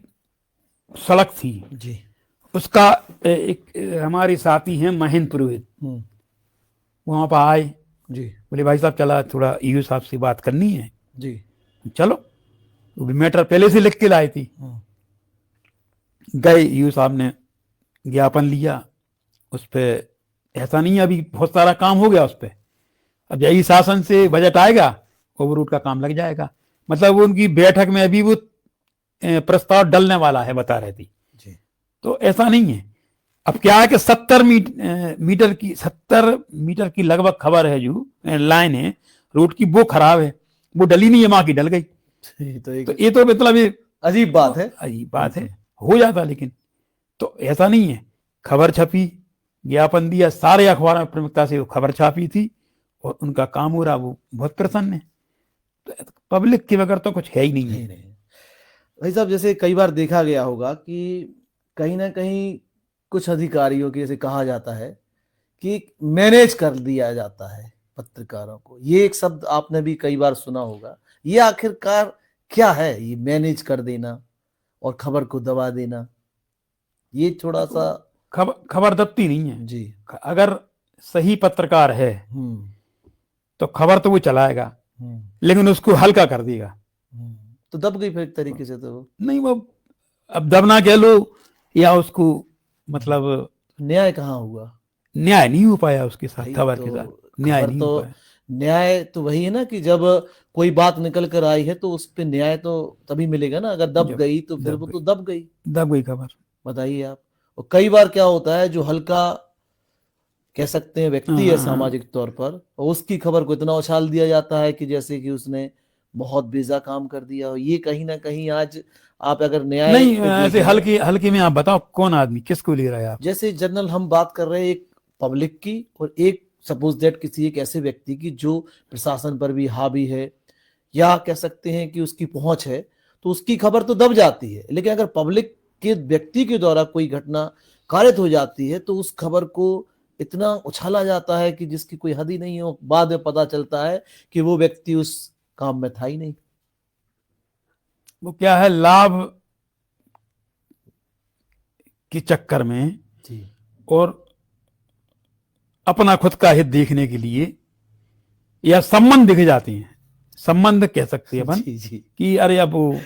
सड़क थी, जी उसका एक हमारे साथी हैं महेंद्र पुरोहित, वहां पर आए, जी बोले भाई साहब चला थोड़ा ईओ साहब से बात करनी है। जी चलो, वो भी मैटर पहले से लिख के लाई थी। गए, ईओ साहब ने ज्ञापन लिया, उस पर ऐसा नहीं है अभी बहुत सारा काम हो गया उस पर, अब यही शासन से बजट आएगा, ओवर रूट का काम लग जाएगा। मतलब वो उनकी बैठक में अभी वो प्रस्ताव डलने वाला है, बता रहे थी। जी तो ऐसा नहीं है। अब क्या है कि 70 मीटर की लगभग खबर है, जो लाइन है रोड की वो खराब है, वो डली नहीं है, माँ की डल गई। तो तो ये तो मतलब ये अजीब बात है, अजीब बात है, हो जाता। लेकिन तो ऐसा नहीं है, खबर छपी, ज्ञापन दिया, सारे अखबारों में प्रमुखता से वो खबर छापी थी और उनका काम हो रहा, वो बहुत प्रसन्न है। तो पब्लिक के बगैर तो कुछ है ही नहीं है। भाई साहब जैसे कई बार देखा गया होगा कि कहीं ना कहीं कुछ अधिकारियों की, जैसे कहा जाता है कि मैनेज कर दिया जाता है पत्रकारों को, ये एक शब्द आपने भी कई बार सुना होगा। ये आखिरकार क्या है, ये मैनेज कर देना और खबर को दबा देना? ये थोड़ा सा खबर दबती नहीं है जी। अगर सही पत्रकार है तो खबर तो वो चलाएगा, लेकिन उसको हल्का कर देगा। तो दब गई फिर एक तरीके से, तो नहीं वो अब दबना कह लो या उसको मतलब न्याय कहाँ हुआ? न्याय नहीं हो पाया उसके साथ, भाई खबर तो के साथ न्याय खबर नहीं तो हो पाया। न्याय तो वही है ना कि जब कोई बात निकल कर आई है तो उस पे न्याय तो तभी मिलेगा ना। अगर दब गई तो फिर वो तो दब गई खबर। बताइए आप। और कई बार क्या होता है, जो हल्का कह सकते हैं व्यक्ति है सामाजिक तौर पर, और उसकी खबर को इतना उछाल दिया जाता है कि जैसे कि उसने बहुत बेजा काम कर दिया हो। ये कहीं ना कहीं आज आप अगर न्याय नहीं पे ऐसे देखें, हल्के में आप बताओ कौन आदमी किसको ले रहा है आप? जैसे जनरल हम बात कर रहे हैं एक पब्लिक की, और एक सपोज दैट किसी एक ऐसे व्यक्ति की जो प्रशासन पर भी हावी है, या कह सकते हैं कि उसकी पहुंच है, तो उसकी खबर तो दब जाती है। लेकिन अगर पब्लिक के व्यक्ति के द्वारा कोई घटना कारित हो जाती है तो उस खबर को इतना उछाला जाता है कि जिसकी कोई हद ही नहीं हो। बाद में पता चलता है कि वो व्यक्ति उस काम में था ही नहीं। वो क्या है, लाभ के चक्कर में जी और अपना खुद का हित देखने के लिए या संबंध दिखे जाते हैं, संबंध कह सकते हैं अपन, जी कि अरे अब वो,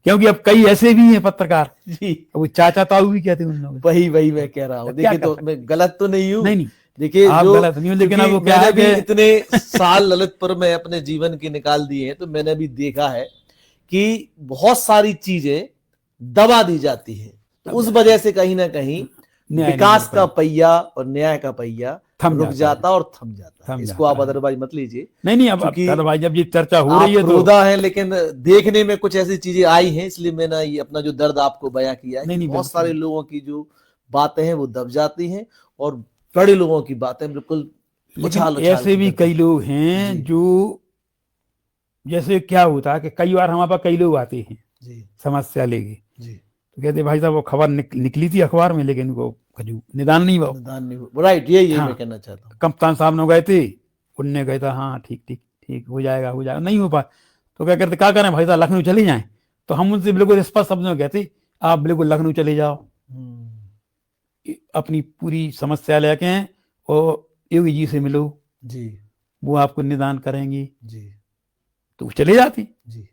क्योंकि अब कई ऐसे भी हैं पत्रकार, जी वो चाचा ताऊ भी कहते हैं उन लोग। वही मैं कह रहा हूँ। देखिए तो मैं गलत तो नहीं हूँ, नहीं देखिए आप जो गलत नहीं हो, लेकिन अब वो क्या है मैंने भी कि इतने साल ललितपुर में अपने जीवन के निकाल दिए हैं, तो मैंने भी देखा है कि बहुत सारी चीजें दबा दी जाती है। तो उस वजह से कहीं ना कहीं विकास का पहिया और न्याय का पहिया रुक जाता और थम जाता है। इसको आप अदरवाइज मत लीजिए। नहीं अब अदरवाइज जब ये चर्चा हो रही है तो रोदा है, लेकिन देखने में कुछ ऐसी चीजें आई हैं, इसलिए मैंने ये अपना जो दर्द आपको बयां किया है। बहुत सारे लोगों की जो बातें हैं वो दब जाती हैं और बड़े लोगों की बातें बिल्कुल उछाल ऐसे भी कई लोग हैं जो, जैसे क्या होता है कि कई बार हमारे पास कई लोग आते हैं समस्या लेके, तो कहते भाई साहब वो खबर निकली थी अखबार में, लेकिन वो निदान नहीं हुआ। राइट, ये मैं कहना चाहता हूँ। कप्तान साहब ने गए थे, उनने कहा था हाँ ठीक हो जाएगा, नहीं हो पाया। तो क्या करते, क्या करें भाई साहब, लखनऊ चले जाएं। तो हम उनसे बिल्कुल स्पष्ट शब्द में कहते, आप बिल्कुल लखनऊ चले जाओ, अपनी पूरी समस्या लेके और योगी जी से मिलो जी, वो आपको निदान करेंगी जी, तो चले जाती जी।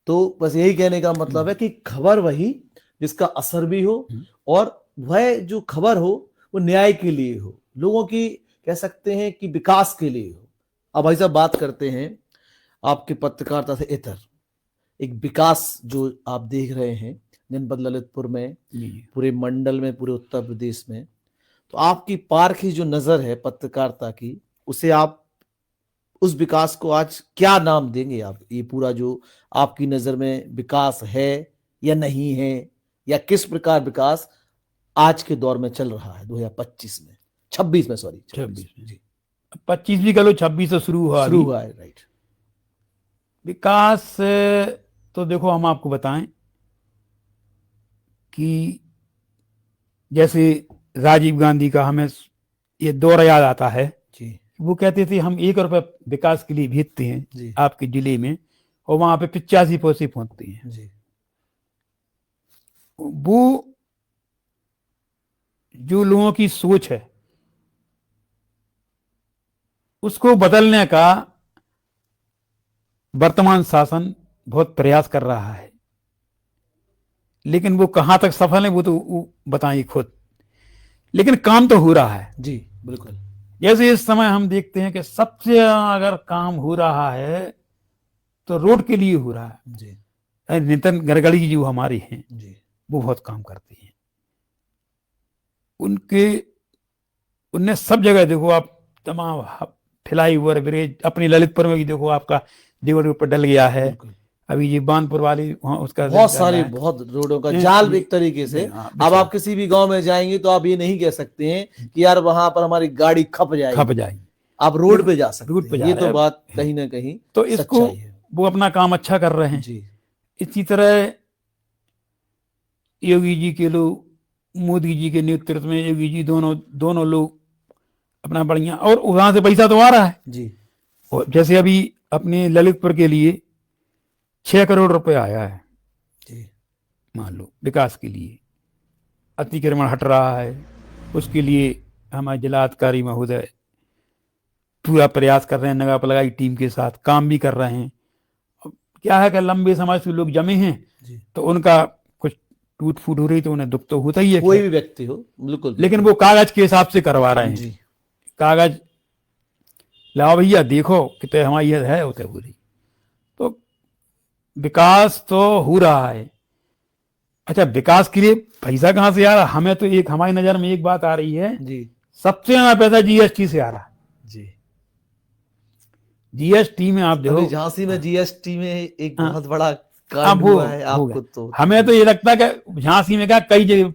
तो बस यही कहने का मतलब है कि खबर वही जिसका असर भी हो, और वह जो खबर हो वो न्याय के लिए हो, लोगों की कह सकते हैं कि विकास के लिए हो। अब भाई साहब बात करते हैं, आपके पत्रकारिता से इतर एक विकास जो आप देख रहे हैं जनपद ललितपुर में, जी पूरे मंडल में, पूरे उत्तर प्रदेश में, तो आपकी पारखी जो नजर है पत्रकारिता की, उसे आप उस विकास को आज क्या नाम देंगे आप? ये पूरा जो आपकी नजर में विकास है या नहीं है, या किस प्रकार विकास आज के दौर में चल रहा है 2025 में, 26 में, सॉरी 26 में। जी, 25 भी करो, 26 से शुरू हुआ शुरू अभी। हुआ है, राइट। विकास तो देखो, हम आपको बताएं कि जैसे राजीव गांधी का हमें ये दौर याद आता है। जी वो कहते थे हम 1 रुपए विकास के लिए भेजते हैं जी आपके जिले में, और वहां पे 85 पैसे पहुंचते हैं। जी वो जो लोगों की सोच है उसको बदलने का वर्तमान शासन बहुत प्रयास कर रहा है, लेकिन वो कहां तक सफल है वो तो वो बताइए खुद। लेकिन काम तो हो रहा है। जी बिल्कुल। जैसे इस समय हम देखते हैं कि सबसे अगर काम हो रहा है तो रोड के लिए हो रहा है। जी नितिन गडकरी जी जो हमारे हैं जी वो बहुत काम करते हैं। उनने सब जगह देखो आप, तमाम फ्लाई ओवर ब्रिज, अपनी ललितपुर में भी देखो आपका देवल ऊपर डल गया है। बिल्कुल। अभी ये बानपुर वाली वहाँ उसका बहुत डल सारी, रहा है। बहुत रोडों का जाल एक तरीके से। हाँ, अब आप किसी भी गांव में जाएंगे तो आप ये नहीं कह सकते हैं कि यार वहां पर हमारी गाड़ी खप जाएगी, आप रोड पे जा सकते रोड पे हैं। जा ये रहे तो हैं। बात कहीं ना कहीं तो इसको सच्चाई है। वो अपना काम अच्छा कर रहे हैं। जी इसी तरह योगी जी के लोग, मोदी जी के नेतृत्व में योगी जी दोनों लोग अपना बढ़िया, और वहां से पैसा तो आ रहा है। जी और जैसे अभी अपने ललितपुर के लिए 6 करोड़ रुपए आया है, जी मान लो विकास के लिए। अतिक्रमण हट रहा है, उसके लिए हमारे जिलाधिकारी महोदय पूरा प्रयास कर रहे हैं, नगर पलगाई टीम के साथ काम भी कर रहे हैं। अब क्या है कि लंबे समय से लोग जमे हैं जी तो उनका कुछ टूट फूट हो रही तो उन्हें दुख तो होता ही है, कोई भी व्यक्ति हो, बिल्कुल। लेकिन वो कागज के हिसाब से करवा रहे हैं। जी कागज लाओ भैया, देखो कितने हमारी ये है उतने हो रही। तो विकास तो हो रहा है। अच्छा, विकास के लिए पैसा कहां से आ रहा है? हमें तो एक हमारी नजर में एक बात आ रही है, जी सबसे ज्यादा पैसा जीएसटी से आ रहा है। जी जीएसटी में आप देखो, अभी झांसी में जीएसटी में एक हाँ, बहुत बड़ा अब कांड वो हुआ है। हो आपको गया। तो हमें तो ये लगता है कि झांसी में क्या कई जगह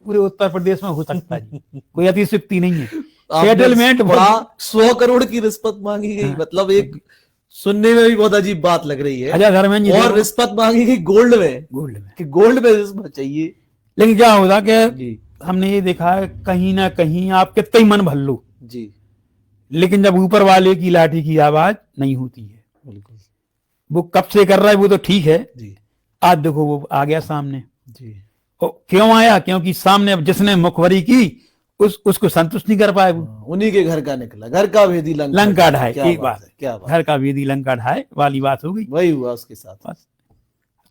पूरे उत्तर प्रदेश में हो सकता है, कोई अतिशयोक्ति नहीं है। सेटलमेंट बड़ा 100 करोड़ की रिश्वत मांगी गई, हाँ। मतलब एक सुनने में भी बहुत अजीब बात लग रही है। अच्छा धर्मेंद्र जी, और रिश्वत मांगी गई गोल्ड में, गोल्ड में। कि गोल्ड में रिश्वत चाहिए। लेकिन क्या होता कि जी हमने ये देखा है कहीं ना कहीं आप कितना ही मन भर लो, जी लेकिन जब ऊपर वाले की लाठी की आवाज नहीं होती है। बिल्कुल वो कब से कर रहा है वो तो ठीक है, जी आज देखो वो आ गया सामने। जी और क्यों आया? क्योंकि सामने जिसने मुखबरी की उसको संतुष्ट नहीं कर पाए वो। उन्हीं के घर का निकला, घर का भेदी लंका ढाए, क्या एक बात बात है, क्या बात, घर का वेदी लंका ढाए वाली बात हो गई। वही हुआ उसके साथ। बस।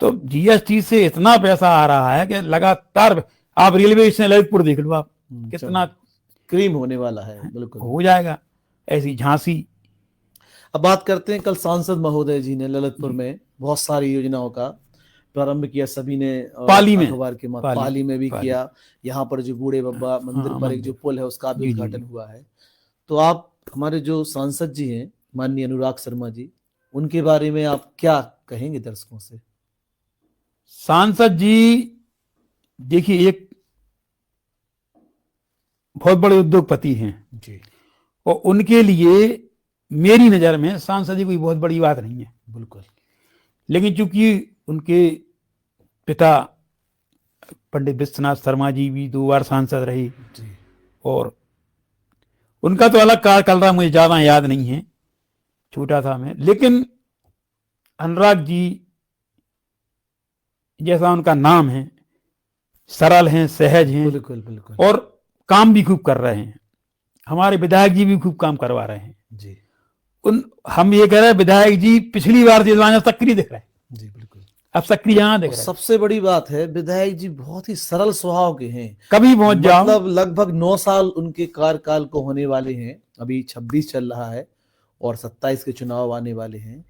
तो जीएसटी से इतना पैसा आ रहा है कि लगातार आप रेलवे स्टेशन ललितपुर देख लो आप, कितना क्रीम होने वाला है। बिल्कुल हो जाएगा। ऐसी झांसी। अब बात करते हैं, कल सांसद महोदय जी ने ललितपुर में बहुत सारी योजनाओं का प्रारंभ किया, सभी ने पाली में, अखबार के पाली में भी किया। यहाँ पर जो बूढ़े बाबा मंदिर पर एक जो पुल है उसका भी उद्घाटन हुआ है। तो आप हमारे जो सांसद जी हैं माननीय अनुराग शर्मा जी, उनके बारे में आप क्या कहेंगे दर्शकों से? सांसद जी देखिए एक बहुत बड़े उद्योगपति हैं जी, और उनके लिए मेरी नजर में सांसद जी कोई बहुत बड़ी बात नहीं है। बिल्कुल। लेकिन चूंकि उनके पिता पंडित विश्वनाथ शर्मा जी भी 2 बार सांसद रहे जी, और उनका तो अलग कार्यकाल रहा, मुझे ज्यादा याद नहीं है, छोटा था मैं। लेकिन अनुराग जी जैसा उनका नाम है, सरल हैं, सहज हैं, बिल्कुल बिल्कुल, और काम भी खूब कर रहे हैं। हमारे विधायक जी भी खूब काम करवा रहे हैं जी हम ये कह रहे हैं विधायक जी पिछली बार से सक्रिय दिख रहे हैं। जी बिल्कुल। अब सक्रिय यहाँ दिख रहे हैं। सबसे बड़ी बात है विधायक जी बहुत ही सरल स्वभाव के हैं। कभी पहुंच जाओ, मतलब लगभग 9 साल उनके कार्यकाल को होने वाले हैं, अभी 26 चल रहा है और 27 के चुनाव आने वाले हैं।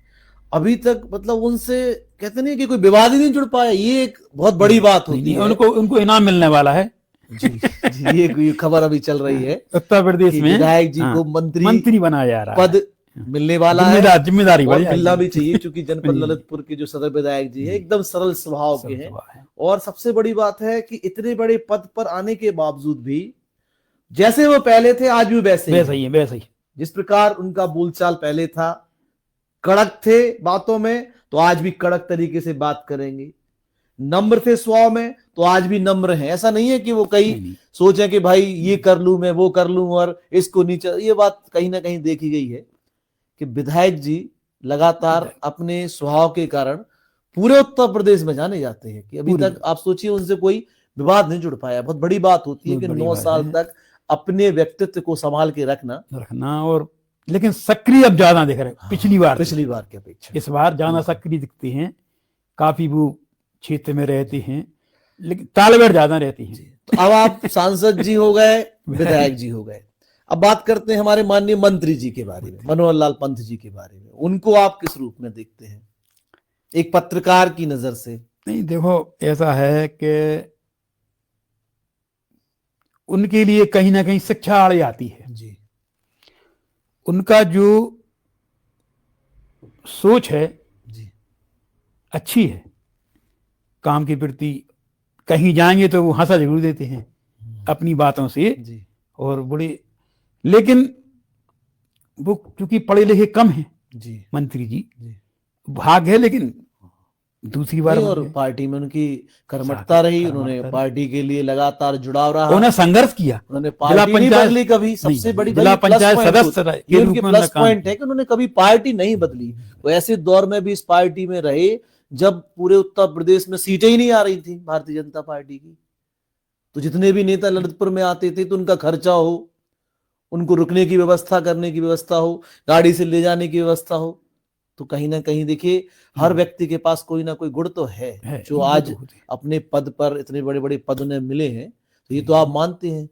अभी तक मतलब उनसे कहते नहीं कि कोई विवाद ही नहीं जुड़ पाया, ये एक बहुत बड़ी बात होती नहीं, है। उनको इनाम मिलने वाला है जी जी, ये खबर अभी चल रही है उत्तर प्रदेश कि में विधायक जी हाँ, को मंत्री बनाया जा रहा पद है, मिलने वाला है, जिम्मेदारी और बढ़ मिलना जाएगी। भी चाहिए, क्योंकि जनपद जी। ललितपुर के जो सदर विधायक जी है एकदम सरल स्वभाव के हैं। सब है। और सबसे बड़ी बात है कि इतने बड़े पद पर आने के बावजूद भी जैसे वो पहले थे आज भी वैसे ही है, वैसे ही। जिस प्रकार उनका बोलचाल पहले था, कड़क थे बातों में, तो आज भी कड़क तरीके से बात करेंगे। नम्र थे स्वभाव में, तो आज भी नम्र हैं। ऐसा नहीं है कि वो कहीं सोचे कि भाई ये कर लूं मैं, वो कर लूं और इसको नीचे, ये बात कहीं ना कहीं देखी गई है कि विधायक जी लगातार अपने स्वभाव के कारण पूरे उत्तर प्रदेश में जाने जाते हैं कि अभी तक आप सोचिए उनसे कोई विवाद नहीं जुड़ पाया। बहुत बड़ी बात होती है कि 9 साल तक अपने व्यक्तित्व को संभाल के रखना। और लेकिन सक्रिय अब ज्यादा दिख रहे हैं पिछली बार की अपेक्षा इस बार ज्यादा सक्रिय दिखते हैं। काफी वो क्षेत्र में रहते हैं, लेकिन तालमेल ज्यादा रहती है। तो अब आप सांसद जी हो गए, विधायक जी हो गए, अब बात करते हैं हमारे माननीय मंत्री जी के बारे में, मनोहर लाल पंत जी के बारे में। उनको आप किस रूप में देखते हैं एक पत्रकार की नजर से? नहीं, देखो ऐसा है कि उनके लिए कहीं ना कहीं शिक्षा आड़े आती है जी। उनका जो सोच है जी अच्छी है, काम के प्रति कहीं जाएंगे तो वो हंसा जरूर देते हैं अपनी बातों से जी। और बड़े, लेकिन वो क्योंकि पढ़े लिखे कम हैं जी मंत्री जी, भाग है, लेकिन दूसरी बार और पार्टी में उनकी कर्मठता रही, उन्होंने पार्टी के लिए लगातार जुड़ाव रहा, उन्होंने संघर्ष किया, उन्होंने पार्टी नहीं बदली कभी। सबसे बड़ी जिला पंचायत सदस्य ये उनके प्लस पॉइंट है कि उन्होंने कभी पार्टी नहीं बदली। वो ऐसे दौर में भी इस पार्टी में रहे जब पूरे उत्तर प्रदेश में सीटें ही नहीं आ रही थी भारतीय जनता पार्टी की। तो जितने भी नेता ललितपुर में आते थे तो उनका खर्चा हो, उनको रुकने की व्यवस्था, करने की व्यवस्था हो, गाड़ी से ले जाने की व्यवस्था हो, तो कहीं ना कहीं देखिए हर व्यक्ति के पास कोई ना कोई गुण तो है जो आज अपने पद पर, इतने बड़े बड़े पद उन्हें मिले हैं, तो ये तो आप मानते हैं।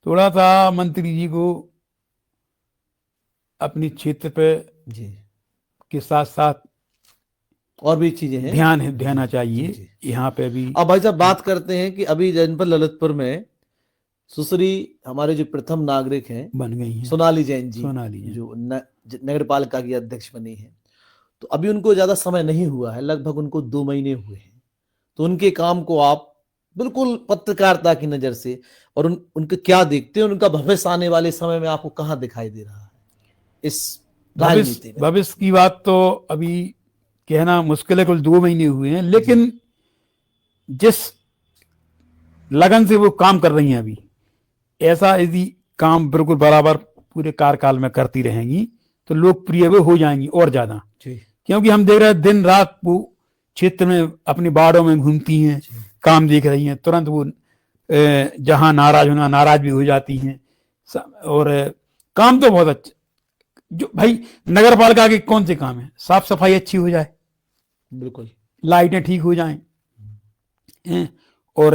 थोड़ा सा मंत्री जी को अपनी क्षेत्र पे जी के साथ साथ और भी चीजें हैं, ध्यान देना चाहिए यहाँ पे भी। अब भाई साहब बात करते हैं कि अभी जनपद ललितपुर में सुश्री हमारे जो प्रथम नागरिक हैं बन गई हैं सोनाली जैन जी, जो नगर पालिका की अध्यक्ष बनी है। तो अभी उनको ज्यादा समय नहीं हुआ है, लगभग उनको 2 महीने हुए हैं। तो उनके काम को आप बिल्कुल पत्रकारिता की नजर से और उनके क्या देखते हैं, उनका भविष्य आने वाले समय में आपको कहाँ दिखाई दे रहा है इस राजनीति में? भविष्य की बात तो अभी कहना मुश्किल है, कुल 2 महीने हुए हैं, लेकिन जिस लगन से वो काम कर रही हैं अभी, ऐसा यदि काम बिल्कुल बराबर पूरे कार्यकाल में करती रहेंगी तो लोकप्रिय वो हो जाएंगी और ज्यादा। क्योंकि हम देख रहे हैं दिन रात वो क्षेत्र में अपनी वार्डों में घूमती हैं, काम देख रही हैं, तुरंत वो जहां नाराज होना नाराज भी हो जाती हैं। और काम तो बहुत अच्छा, जो भाई नगर पालिका के कौन से काम है, साफ सफाई अच्छी हो जाए, बिल्कुल लाइटें ठीक हो जाएं, और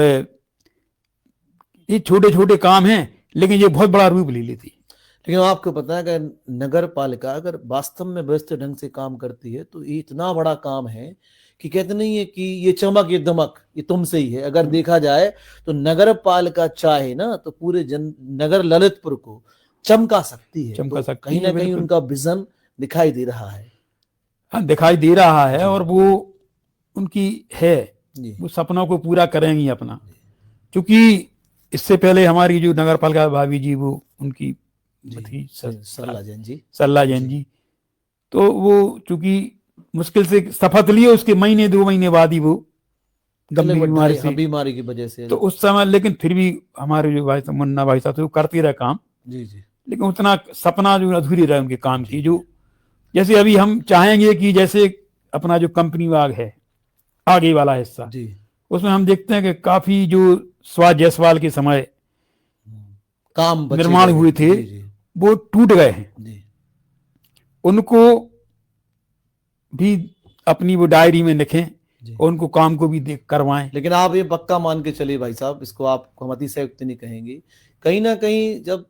ये छोटे छोटे काम हैं, लेकिन ये बहुत बड़ा रूप ले लेती है। लेकिन आपको पता है कि नगर पालिका अगर वास्तव में व्यवस्थित ढंग से काम करती है तो ये इतना बड़ा काम है कि कहते नहीं है कि ये चमक ये दमक ये तुमसे ही है। अगर देखा जाए तो नगर पालिका चाहे ना तो पूरे नगर ललितपुर को चमका सकती है, चमका सकती कहीं ना कहीं उनका विजन दिखाई दे रहा है। हाँ, दिखाई दे रहा है, और वो उनकी है, वो सपनों को पूरा करेंगी अपना। क्योंकि इससे पहले हमारी जो नगर पालिका भाभी जी, वो उनकी थी सरला जैन जी, तो वो चूंकि मुश्किल से शपथ लिए, उसके महीने 2 महीने बाद ही वो गंभीर बीमारी की वजह से, तो उस समय, लेकिन फिर भी हमारे जो भाई मुन्ना भाई साहब थे वो करते रहे काम। लेकिन उतना सपना जो अधूरी रहे उनके काम की, जो जैसे अभी हम चाहेंगे कि जैसे अपना जो कंपनी बाग है आगे वाला हिस्सा, उसमें हम देखते हैं कि काफी जो स्वाद जायसवाल के समय काम निर्माण हुए थे वो टूट गए हैं। उनको भी अपनी वो डायरी में लिखें और उनको काम को भी देख करवाएं। लेकिन आप ये पक्का मान के चलिए भाई साहब, इसको आप हम अतिशयोक्ति नहीं कहेंगे, कहीं ना कहीं जब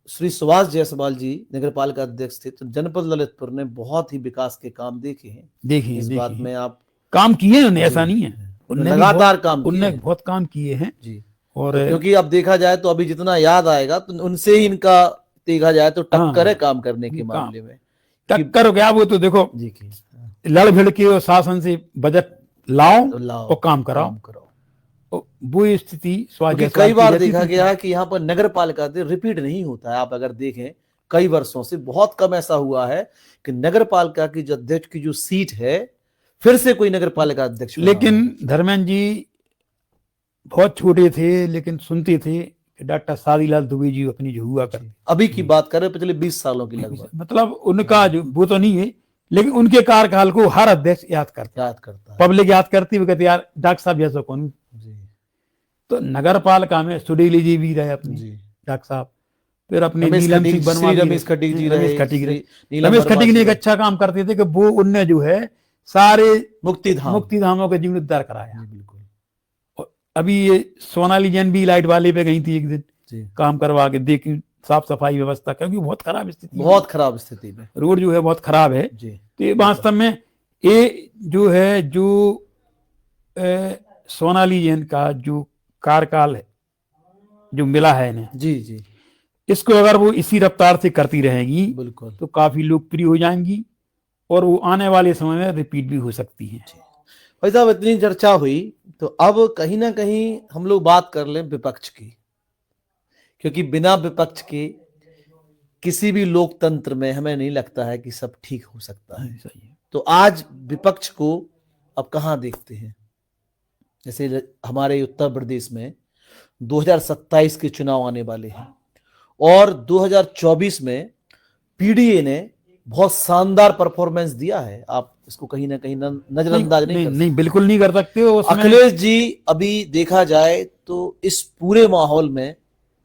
श्री सुभाष जायसवाल जी नगर पालिका अध्यक्ष थे, तो जनपद ललितपुर ने बहुत ही विकास के काम देखे हैं। देखिए इस बात में आप काम किए हैं, उन्हें ऐसा नहीं है, उन्होंने लगातार काम किए उनने हैं। बहुत काम किए हैं जी। और तो क्योंकि अब देखा जाए तो अभी जितना याद आएगा तो उनसे ही इनका देखा जाए तो टक्कर है काम करने के मामले में। टक्कर क्या, वो तो देखो जी लड़ भिड़ के और शासन से बजट लाओ और काम कराओ, वो स्थिति कई बार देखा गया है कि यहाँ पर नगर पालिका रिपीट नहीं होता है। आप अगर देखें कई वर्षों से बहुत कम ऐसा हुआ है कि नगर पालिका की जो अध्यक्ष की जो सीट है फिर से कोई नगर पालिका अध्यक्ष। लेकिन धर्मेंद्र जी बहुत छोटे थे, लेकिन सुनते थे कि डॉक्टर शादीलाल दुबे जी अपनी जो हुआ करते, अभी की बात करें पिछले 20 सालों की लगभग, मतलब उनका जो वो तो नहीं है, लेकिन उनके कार्यकाल को हर अध्यक्ष याद करता है, पब्लिक याद करती, वो कहते यार डॉक्टर साहब जैसा कौन। तो नगर पालिका में सुडीली जी भी रहे अपने डॉक्टर साहब, फिर अपने नीलम सिंह बनवा, रमेश खटीक जी रहे। रमेश खटीक ने एक अच्छा काम करते थे कि वो उनने जो है सारे मुक्ति धामों का जीर्णोद्धार कराया। बिल्कुल। अभी ये सोनाली जैन भी लाइट वाले पे गई थी एक दिन काम करवा के, देखी साफ सफाई व्यवस्था, क्योंकि बहुत खराब स्थिति में रोड जो है बहुत खराब है। तो ये वास्तव में ये जो है जो सोनाली जैन का जो कार्यकाल है जो मिला है इन्हें, जी इसको अगर वो इसी रफ्तार से करती रहेंगी बिल्कुल तो काफी लोकप्रिय हो जाएंगी और वो आने वाले समय में रिपीट भी हो सकती है। भाई साहब इतनी चर्चा हुई तो अब कहीं ना कहीं हम लोग बात कर लें विपक्ष की, क्योंकि बिना विपक्ष के किसी भी लोकतंत्र में हमें नहीं लगता है कि सब ठीक हो सकता है। तो आज विपक्ष को अब कहां देखते हैं? जैसे हमारे उत्तर प्रदेश में 2027 के चुनाव आने वाले हैं और 2024 में पीडीए ने बहुत शानदार परफॉर्मेंस दिया है। आप इसको कहीं ना कहीं नजरअंदाज नहीं, बिल्कुल नहीं कर सकते हो। अखिलेश जी अभी देखा जाए तो इस पूरे माहौल में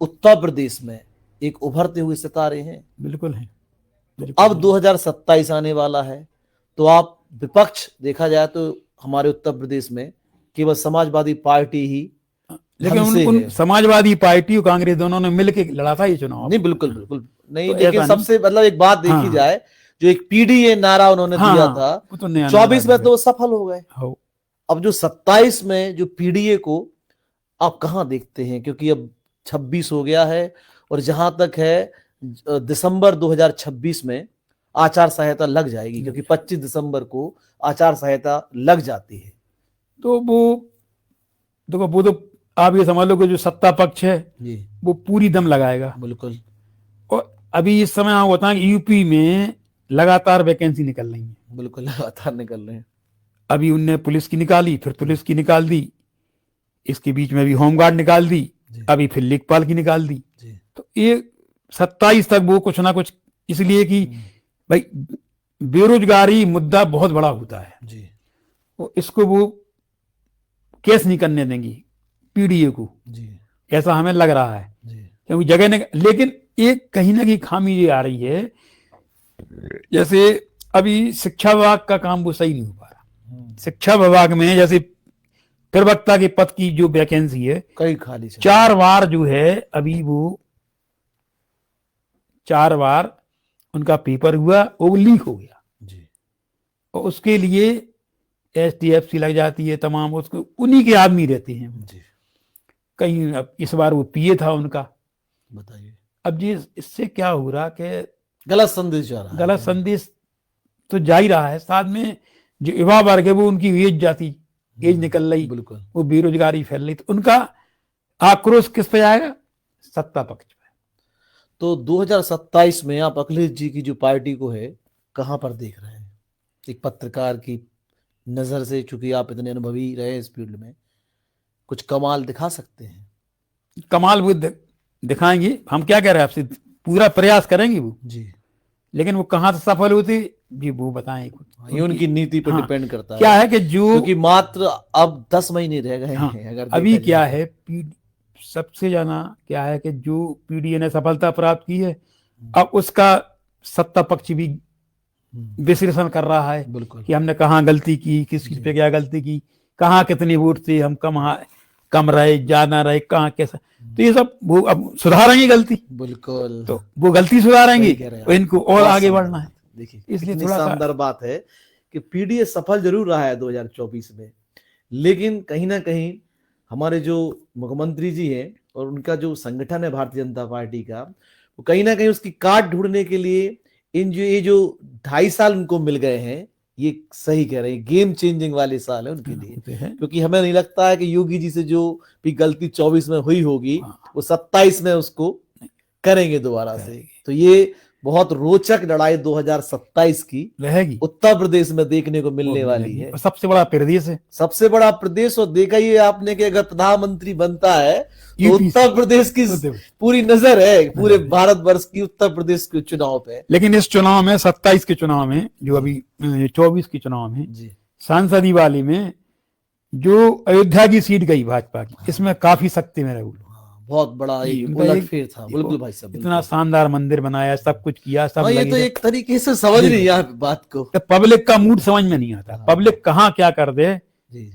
उत्तर प्रदेश में एक उभरते हुए सितारे हैं। बिल्कुल है। अब 2027 आने वाला है तो आप विपक्ष देखा जाए तो हमारे उत्तर प्रदेश में केवल समाजवादी पार्टी ही, लेकिन उन समाजवादी पार्टी और कांग्रेस दोनों ने मिलकर लड़ा था ये चुनाव। नहीं बिल्कुल नहीं, तो लेकिन सबसे मतलब एक बात देखी जाए, जो एक पीडीए नारा उन्होंने दिया था तो 24 में तो वो सफल हो गए। अब जो 27 में जो पीडीए को आप कहां देखते हैं? क्योंकि अब 26 हो गया है और जहां तक है दिसंबर 2026 में आचार संहिता लग जाएगी, क्योंकि 25 दिसंबर को आचार संहिता लग जाती है। तो वो देखो वो तो आप ये समझ लो कि जो सत्ता पक्ष है वो पूरी दम लगाएगा। बिल्कुल। और अभी इस समय आप बताएं यूपी में लगातार वैकेंसी निकल रही है। बिल्कुल लगातार निकल रहे हैं। अभी उनने पुलिस की निकाली, फिर पुलिस की निकाल दी, इसके बीच में भी होमगार्ड निकाल दी, अभी फिर लेखपाल की निकाल दी। तो ये 27 तक वो कुछ ना कुछ, इसलिए कि भाई बेरोजगारी मुद्दा बहुत बड़ा होता है जी, तो इसको वो केस नहीं करने देंगी पीडीए को जी, ऐसा हमें लग रहा है जी। क्योंकि जगह ने, लेकिन एक कहीं ना कहीं खामी ये आ रही है, जैसे अभी शिक्षा विभाग का काम वो सही नहीं हो पा रहा। शिक्षा विभाग में जैसे प्रवक्ता के पद की जो वैकेंसी है कई खाली, 4 बार जो है अभी वो 4 बार उनका पेपर हुआ, वो लीक हो गया जी। और उसके लिए एसटीएफसी लग जाती है तमाम, उसको उन्हीं के आदमी रहते हैं जी। कहीं अब इस बार वो पीए था उनका, बताइए अब जी इससे क्या हो रहा कि गलत संदेश जा रहा है। गलत संदेश तो जा ही रहा है, साथ में जो युवा वर्ग है वो उनकी एज निकल रही, बिल्कुल वो बेरोजगारी फैल रही, तो उनका आक्रोश किस पे आएगा? सत्ता पक्ष पे। तो 2027 में आप अखिलेश जी की जो पार्टी को है कहां पर देख रहे हैं? एक पत्रकार की नजर से, चूंकि आप इतने अनुभवी रहे इस फील्ड में, कुछ कमाल दिखा सकते हैं? कमाल वो दिखाएंगे, हम क्या कह रहे हैं आपसे, पूरा प्रयास करेंगे वो जी, लेकिन वो कहां से सफल होते जी वो बताएं। ये उनकी नीति पर डिपेंड करता है। क्या है कि जो क्योंकि मात्र अब 10 महीने रह गए हैं अगर अभी क्या है, सबसे ज्यादा क्या है कि जो पीडीए ने सफलता प्राप्त की है, अब उसका सत्ता पक्ष भी विश्लेषण कर रहा है कि हमने कहाँ गलती की, किस चीज पे क्या गलती की, कहाँ कितने वोट थे, हम कम रहे, ज्यादा रहे, कहाँ कैसा, तो ये सब वो अब सुधारेंगे गलती, बिल्कुल, तो वो गलती सुधारेंगे सही कह रहे हैं और आप। इनको और बहुत आगे शानदार बढ़ना है। बात। देखिए इसलिए कितनी थोड़ा सा शानदार बात है कि पीडीए सफल जरूर रहा है 2024 में, लेकिन कहीं ना कहीं हमारे जो मुख्यमंत्री जी हैं और उनका जो संगठन है भारतीय जनता पार्टी का, वो कहीं ना कहीं उसकी काट ढूंढने के लिए ये जो 2.5 साल उनको मिल गए हैं, ये सही कह रहे हैं, गेम चेंजिंग वाले साल है उनके लिए। होते हैं। क्योंकि हमें नहीं लगता है कि योगी जी से जो भी गलती 24 में हुई होगी हाँ, वो 27 में उसको करेंगे दोबारा से। करेंगे। तो ये बहुत रोचक लड़ाई 2027 की रहेगी, उत्तर प्रदेश में देखने को वो मिलने वाली मिलेगी। है। और सबसे बड़ा प्रदेश है सबसे बड़ा प्रदेश, और देखा ही है आपने कि अगर प्रधानमंत्री बनता है तो यूपी से। उत्तर प्रदेश की उत्तर- पूरी नजर है पूरे नजर है। भारतवर्ष की उत्तर प्रदेश के चुनाव पे। लेकिन इस चुनाव में 27 के चुनाव में जो अभी 24 के चुनाव में जी सांसदीय वाली में जो अयोध्या की सीट गई भाजपा की, इसमें काफी शक्ति में रही। बहुत बड़ा जी, एक उनका उलटफेर था। बिल्कुल भाई साहब, इतना बिल्कुल। शानदार मंदिर बनाया, सब कुछ किया, सब हाँ, ये लगे तो थे। एक तरीके से समझ नहीं यार बात को। तो पब्लिक का मूड समझ में नहीं आता, हाँ। पब्लिक कहाँ क्या कर दे, जी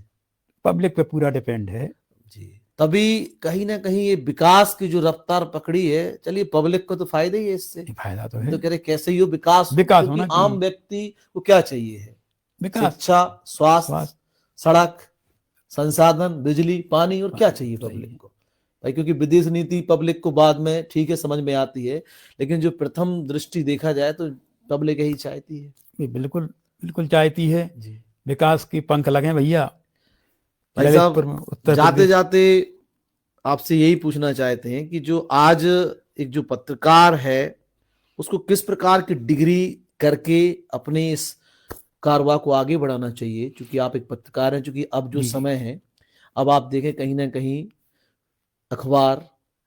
पब्लिक पे पूरा डिपेंड है। जी, तभी कहीं ना कहीं ये विकास की जो रफ्तार पकड़ी है, चलिए पब्लिक को तो फायदा ही है इससे। ये फायदा तो तो है, कह रहे कैसे ही हो विकास हो, विकास क्योंकि होना चाहिए। आम व्यक्ति को क्या चाहिए है? विकास, शिक्षा, स्वास्थ्य, स्वास्थ्य, सड़क, संसाधन, बिजली, पानी, और क्या चाहिए चाहिए। पब्लिक को भाई? क्योंकि विदेश नीति पब्लिक को बाद में ठीक है समझ में आती है, लेकिन जो प्रथम दृष्टि देखा जाए तो पब्लिक यही चाहती है। ये बिल्कुल बिल्कुल चाहती है जी विकास के पंख लगे भैया। भाई ललितपुर में साहब, उत्तर जाते प्रदेश, जाते आपसे यही पूछना चाहते हैं कि जो आज एक जो पत्रकार है उसको किस प्रकार की डिग्री करके अपने इस कारवा को आगे बढ़ाना चाहिए? क्योंकि आप एक पत्रकार हैं, क्योंकि अब जो जी। समय है, अब आप देखें कहीं ना कहीं अखबार,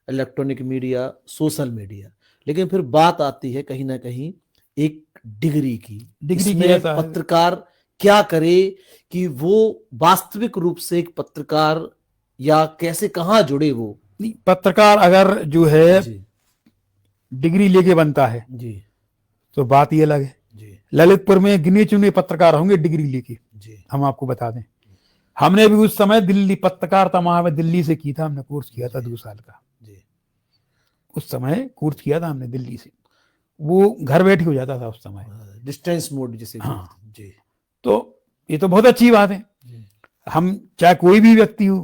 इलेक्ट्रॉनिक मीडिया, सोशल मीडिया, लेकिन फिर बात आती है कहीं ना कहीं एक डिग्री की। डिग्री की इसमें ऐसा है। पत्रकार क्या करे कि वो वास्तविक रूप से एक पत्रकार, या कैसे कहाँ जुड़े वो? नहीं, पत्रकार अगर जो है जी डिग्री लेके बनता है जी तो बात ही अलग है। जी ललितपुर में गिने चुने पत्रकार होंगे डिग्री लेके, जी हम आपको बता दें। हमने भी उस समय दिल्ली पत्रकारिता महाविद्यालय दिल्ली से की था, हमने कोर्स किया था 2 साल का। जी उस समय कोर्स किया था हमने दिल्ली से, वो घर बैठे हो जाता था उस समय। डिस्टेंस मोड जिसे हाँ। बोलते हैं। जी तो ये तो बहुत अच्छी बात है, जी हम चाहे कोई भी व्यक्ति हो,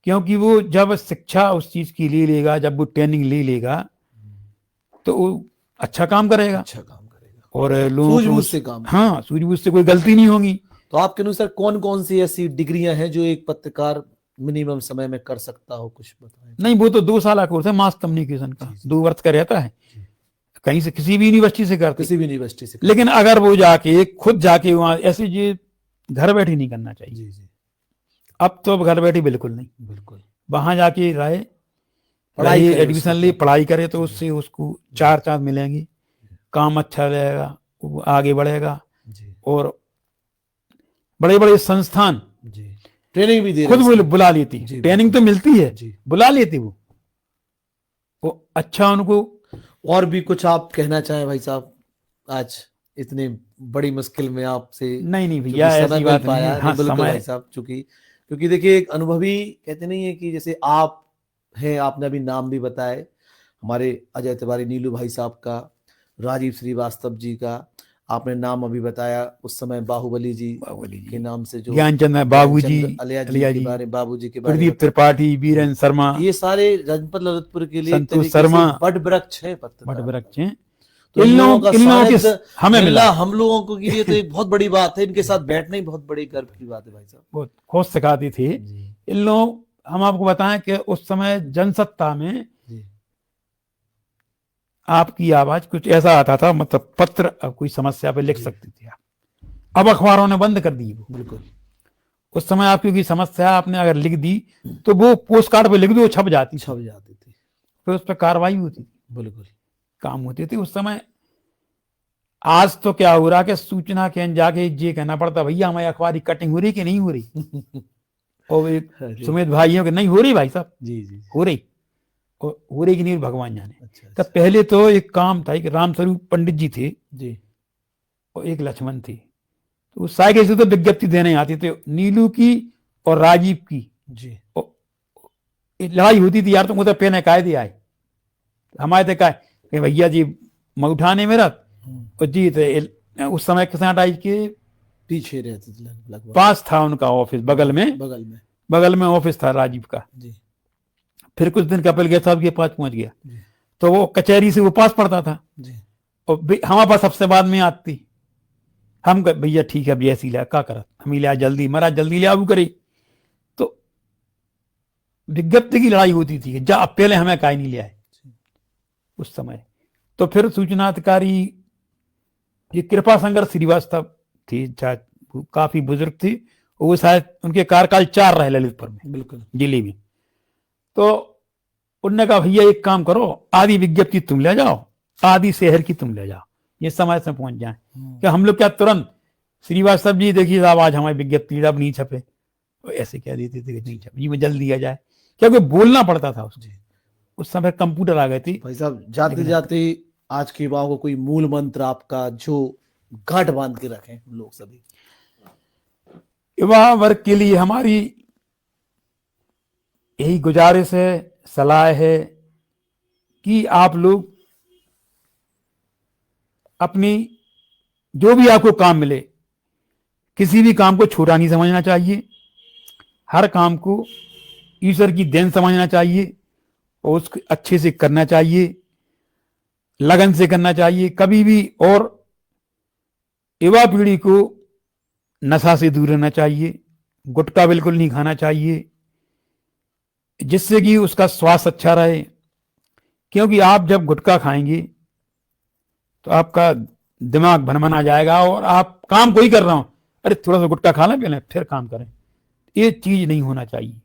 क्योंकि वो जब शिक्षा उस चीज की ले लेगा, जब वो ट्रेनिंग ले लेगा तो वो अच्छा काम करेगा अच्छा काम करेगा और लोगों को सूझबूझ से काम। हाँ, सूझबूझ से कोई गलती नहीं होगी। तो आपके अनुसार कौन कौन सी ऐसी डिग्रियां हैं जो एक पत्रकार मिनिमम समय में कर सकता हो? कुछ बताएं। नहीं, वो तो 2 साल का कोर्स है मास कम्युनिकेशन का, 2 वर्ष का रहता है, कहीं से किसी भी यूनिवर्सिटी से करते। किसी भी यूनिवर्सिटी से। लेकिन अगर वो जाके खुद जाके वहां ऐसे ये घर बैठे नहीं करना चाहिए। जी जी, अब तो घर बैठे बिल्कुल नहीं, बिल्कुल वहां जाके पढ़ाई करे, एडमिशन ले, पढ़ाई करे तो उससे उसको 4 चांद मिलेंगे, काम अच्छा रहेगा, वो आगे बढ़ेगा। जी और बड़े बड़े संस्थान जी, ट्रेनिंग भी दे खुद रहे हैं। बुला लेती, जी, ट्रेनिंग तो मिलती है, जी। बुला लेती वो अच्छा उनको। और भी कुछ आप कहना चाहें भाई साहब? आज इतने बड़ी मुश्किल में आपसे नहीं नहीं चूंकि भैया, समय ऐसी मिल बात नहीं पाया। है। हाँ, बिल्कुल समय भाई साहब, क्योंकि देखिए एक अनुभवी कहते नहीं है कि जैसे आप हैं, आपने अभी नाम भी बताए हमारे अजय तिवारी नीलू भाई साहब का, राजीव श्रीवास्तव जी का, आपने नाम अभी बताया उस समय बाहुबली जी के नाम से जो ज्ञानचंद बाबूजी, अलिया जी अलिया के जी, बारे, बाबूजी के बारे में प्रदीप त्रिपाठी, बीरेन शर्मा, ये सारे जनपद ललितपुर के लिए एक संतोष तरीके शर्मा, से बट वृक्ष है पत्रकार। बट वृक्ष हैं। तो इन लोगों के सानिध्य हमें मिलना मिला, हम लोगों को के लिए तो एक बहुत बड़ी बात है। इनके साथ बैठना ही बहुत बड़ी गर्व की बात है भाई साहब। बहुत खोज सिखाती थी जी इन लोग। हम आपको बताएं कि उस समय जनसत्ता में जी आपकी आवाज कुछ ऐसा आता था, मतलब पत्र अब कोई समस्या पे लिख जी। सकते थे आप। अब अखबारों ने बंद कर दी वो। बिल्कुल। उस समय आपकी कोई समस्या आपने अगर लिख दी तो वो पोस्ट कार्ड पे लिख दो, छप जाती, छप जाती थी, फिर उस पर कार्रवाई होती थी, बिल्कुल काम होते थे उस समय। आज तो क्या हो रहा कि सूचना के जाके ये कहना पड़ता भैया हमारी अखबार की कटिंग हो रही कि नहीं हो रही। और एक जी सुमित भाइयों के नहीं हो रही भाई साहब, जी जी, हो रही, और हो रही कि नहीं भगवान जाने। अच्छा तो पहले तो एक काम था, एक रामस्वरूप पंडित जी थे जी और एक लक्ष्मण थे, तो उस साइकिल से तो विज्ञप्ति देने आती थे, नीलू की और राजीव की जी, और लड़ाई होती थी यार, तुम उधर पेने काय दिया है हमारे थे काय कि भैया जी मैं उठाने मेरा और जी थे उस समय किसान आई के पीछे रहते थे लगभग। पास था उनका ऑफिस, बगल में ऑफिस था राजीव का जी। फिर कुछ दिन कपिल गया साहब के पास पहुंच गया जी। तो वो कचहरी से वो पास पड़ता था जी। और हमारे पास सबसे बाद में आती हम भैया ठीक है भैया ऐसी लिया क्या करा हम लिया जल्दी मरा जल्दी लिया वो करे तो विज्ञप्ति की लड़ाई होती थी जा पहले हमें काय नहीं लिया है उस समय। तो फिर सूचना अधिकारी ये कृपा शंकर श्रीवास्तव थी, काफी बुजुर्ग थी, वो शायद उनके कार्यकाल 4 रहे ललितपुर में, बिल्कुल जिले में। तो उनने कहा भैया एक काम करो आधी विज्ञप्ति तुम ले जाओ आधी शहर की तुम ले जाओ, ये समय से पहुंच जाए कि हम लोग क्या तुरंत श्रीवास्तव जी देखिए साहब आज हमारी विज्ञप्ति अब नहीं छपे, तो ऐसे कह देते थे नहीं छपे जी में जल्दी आ जाए, क्योंकि बोलना पड़ता था उस समय कंप्यूटर आ गए थे। भाई साहब जाते जाते आज के युवाओं को कोई मूल मंत्र आपका जो गांठ बांध के रखें लोग सभी? युवा वर्ग के लिए हमारी यही गुजारिश है, सलाह है कि आप लोग अपनी जो भी आपको काम मिले किसी भी काम को छोटा नहीं समझना चाहिए, हर काम को ईश्वर की देन समझना चाहिए और उसको अच्छे से करना चाहिए, लगन से करना चाहिए कभी भी। और युवा पीढ़ी को नशा से दूर रहना चाहिए, गुटखा बिल्कुल नहीं खाना चाहिए जिससे कि उसका स्वास्थ्य अच्छा रहे, क्योंकि आप जब गुटखा खाएंगे तो आपका दिमाग भनभना जाएगा और आप काम कोई कर रहा हूं अरे थोड़ा सा गुटखा खा लें पहले फिर काम करें, ये चीज नहीं होना चाहिए।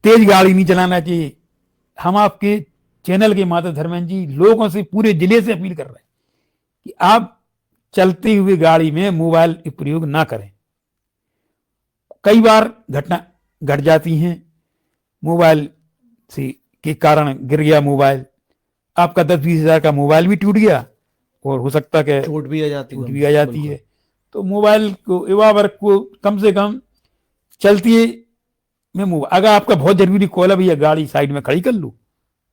तेज गाड़ी नहीं चलाना चाहिए। हम आपके चैनल के माता धर्मेंद्र जी लोगों से पूरे जिले से अपील कर रहे हैं कि आप चलती हुई गाड़ी में मोबाइल प्रयोग ना करें। कई बार घटना घट जाती हैं, मोबाइल से के कारण गिर गया मोबाइल, आपका 10-20 हजार का मोबाइल भी टूट गया और हो सकता है चोट भी आ जाती है। तो मोबाइल को युवा वर्ग को कम से कम चलती में मोबाइल, अगर आपका बहुत जरूरी कॉल है भैया गाड़ी साइड में खड़ी कर लो,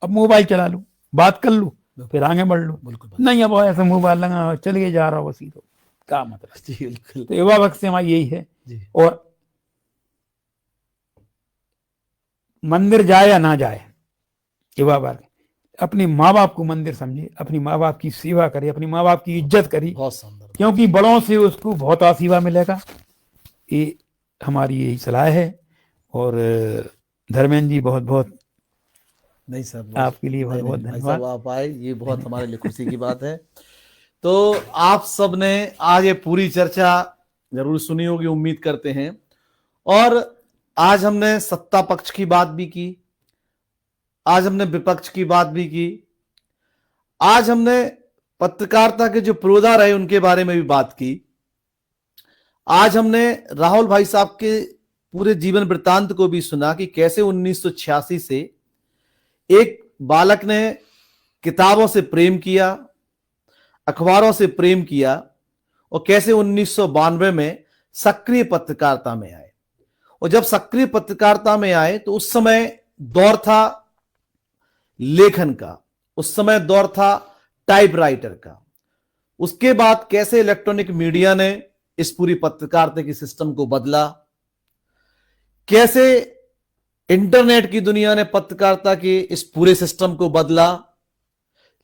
अब मोबाइल चला लो, बात कर लो, फिर आगे बढ़ लो। नहीं अब ऐसा मोबाइल लगा चलिए जा रहा हो बस तो क्या मतलब। तो युवा वर्ग से हमारी यही है। और मंदिर जाए या ना जाए युवा वर्ग अपने माँ बाप को मंदिर समझे, अपनी माँ बाप की सेवा करे, अपनी माँ बाप की इज्जत करे, क्योंकि बड़ों से उसको बहुत आशीर्वाद मिलेगा। ये हमारी यही सलाह है। और धर्मेंद्र जी बहुत बहुत नहीं सर आपके लिए बहुत बहुत धन्यवाद। आप आए ये बहुत हमारे लिए खुशी की बात है। तो आप सब ने आज ये पूरी चर्चा जरूर सुनी होगी उम्मीद करते हैं। और आज हमने सत्ता पक्ष की बात भी की, आज हमने विपक्ष की बात भी की, आज हमने पत्रकारिता के जो पुरोधा रहे उनके बारे में भी बात की, आज हमने राहुल भाई साहब के पूरे जीवन वृत्तांत को भी सुना कि कैसे 1986 से एक बालक ने किताबों से प्रेम किया, अखबारों से प्रेम किया और कैसे 1992 में सक्रिय पत्रकारिता में आए। और जब सक्रिय पत्रकारिता में आए तो उस समय दौर था लेखन का, उस समय दौर था टाइपराइटर का। उसके बाद कैसे इलेक्ट्रॉनिक मीडिया ने इस पूरी पत्रकारिता की सिस्टम को बदला, कैसे इंटरनेट की दुनिया ने पत्रकारिता के इस पूरे सिस्टम को बदला।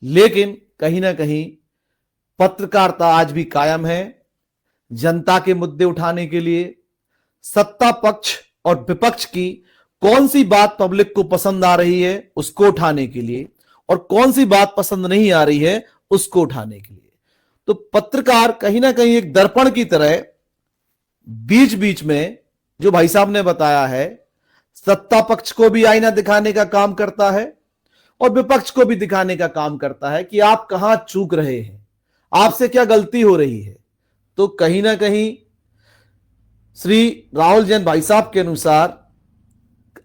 लेकिन कहीं ना कहीं पत्रकारिता आज भी कायम है, जनता के मुद्दे उठाने के लिए। सत्ता पक्ष और विपक्ष की कौन सी बात पब्लिक को पसंद आ रही है उसको उठाने के लिए और कौन सी बात पसंद नहीं आ रही है उसको उठाने के लिए। तो पत्रकार कहीं ना कहीं एक दर्पण की तरह बीच बीच में, जो भाई साहब ने बताया है, सत्ता पक्ष को भी आईना दिखाने का काम करता है और विपक्ष को भी दिखाने का काम करता है कि आप कहां चूक रहे हैं, आपसे क्या गलती हो रही है। तो कहीं ना कहीं श्री राहुल जैन भाई साहब के अनुसार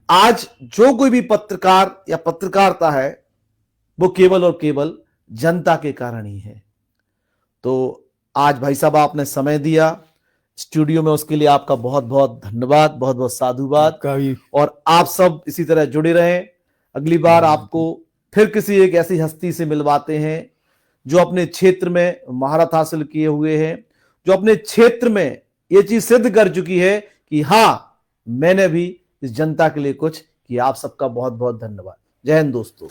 आज जो कोई भी पत्रकार या पत्रकारिता है वो केवल और केवल जनता के कारण ही है। तो आज भाई साहब आपने समय दिया, स्टूडियो में, उसके लिए आपका बहुत बहुत धन्यवाद, बहुत बहुत साधुवाद। आपका भी। और आप सब इसी तरह जुड़े रहें। अगली बार आपको फिर किसी एक ऐसी हस्ती से मिलवाते हैं जो अपने क्षेत्र में महारत हासिल किए हुए हैं, जो अपने क्षेत्र में ये चीज सिद्ध कर चुकी है कि हाँ, मैंने भी इस जनता के लिए कुछ किया। आप सबका बहुत बहुत धन्यवाद। जय हिंद दोस्तों।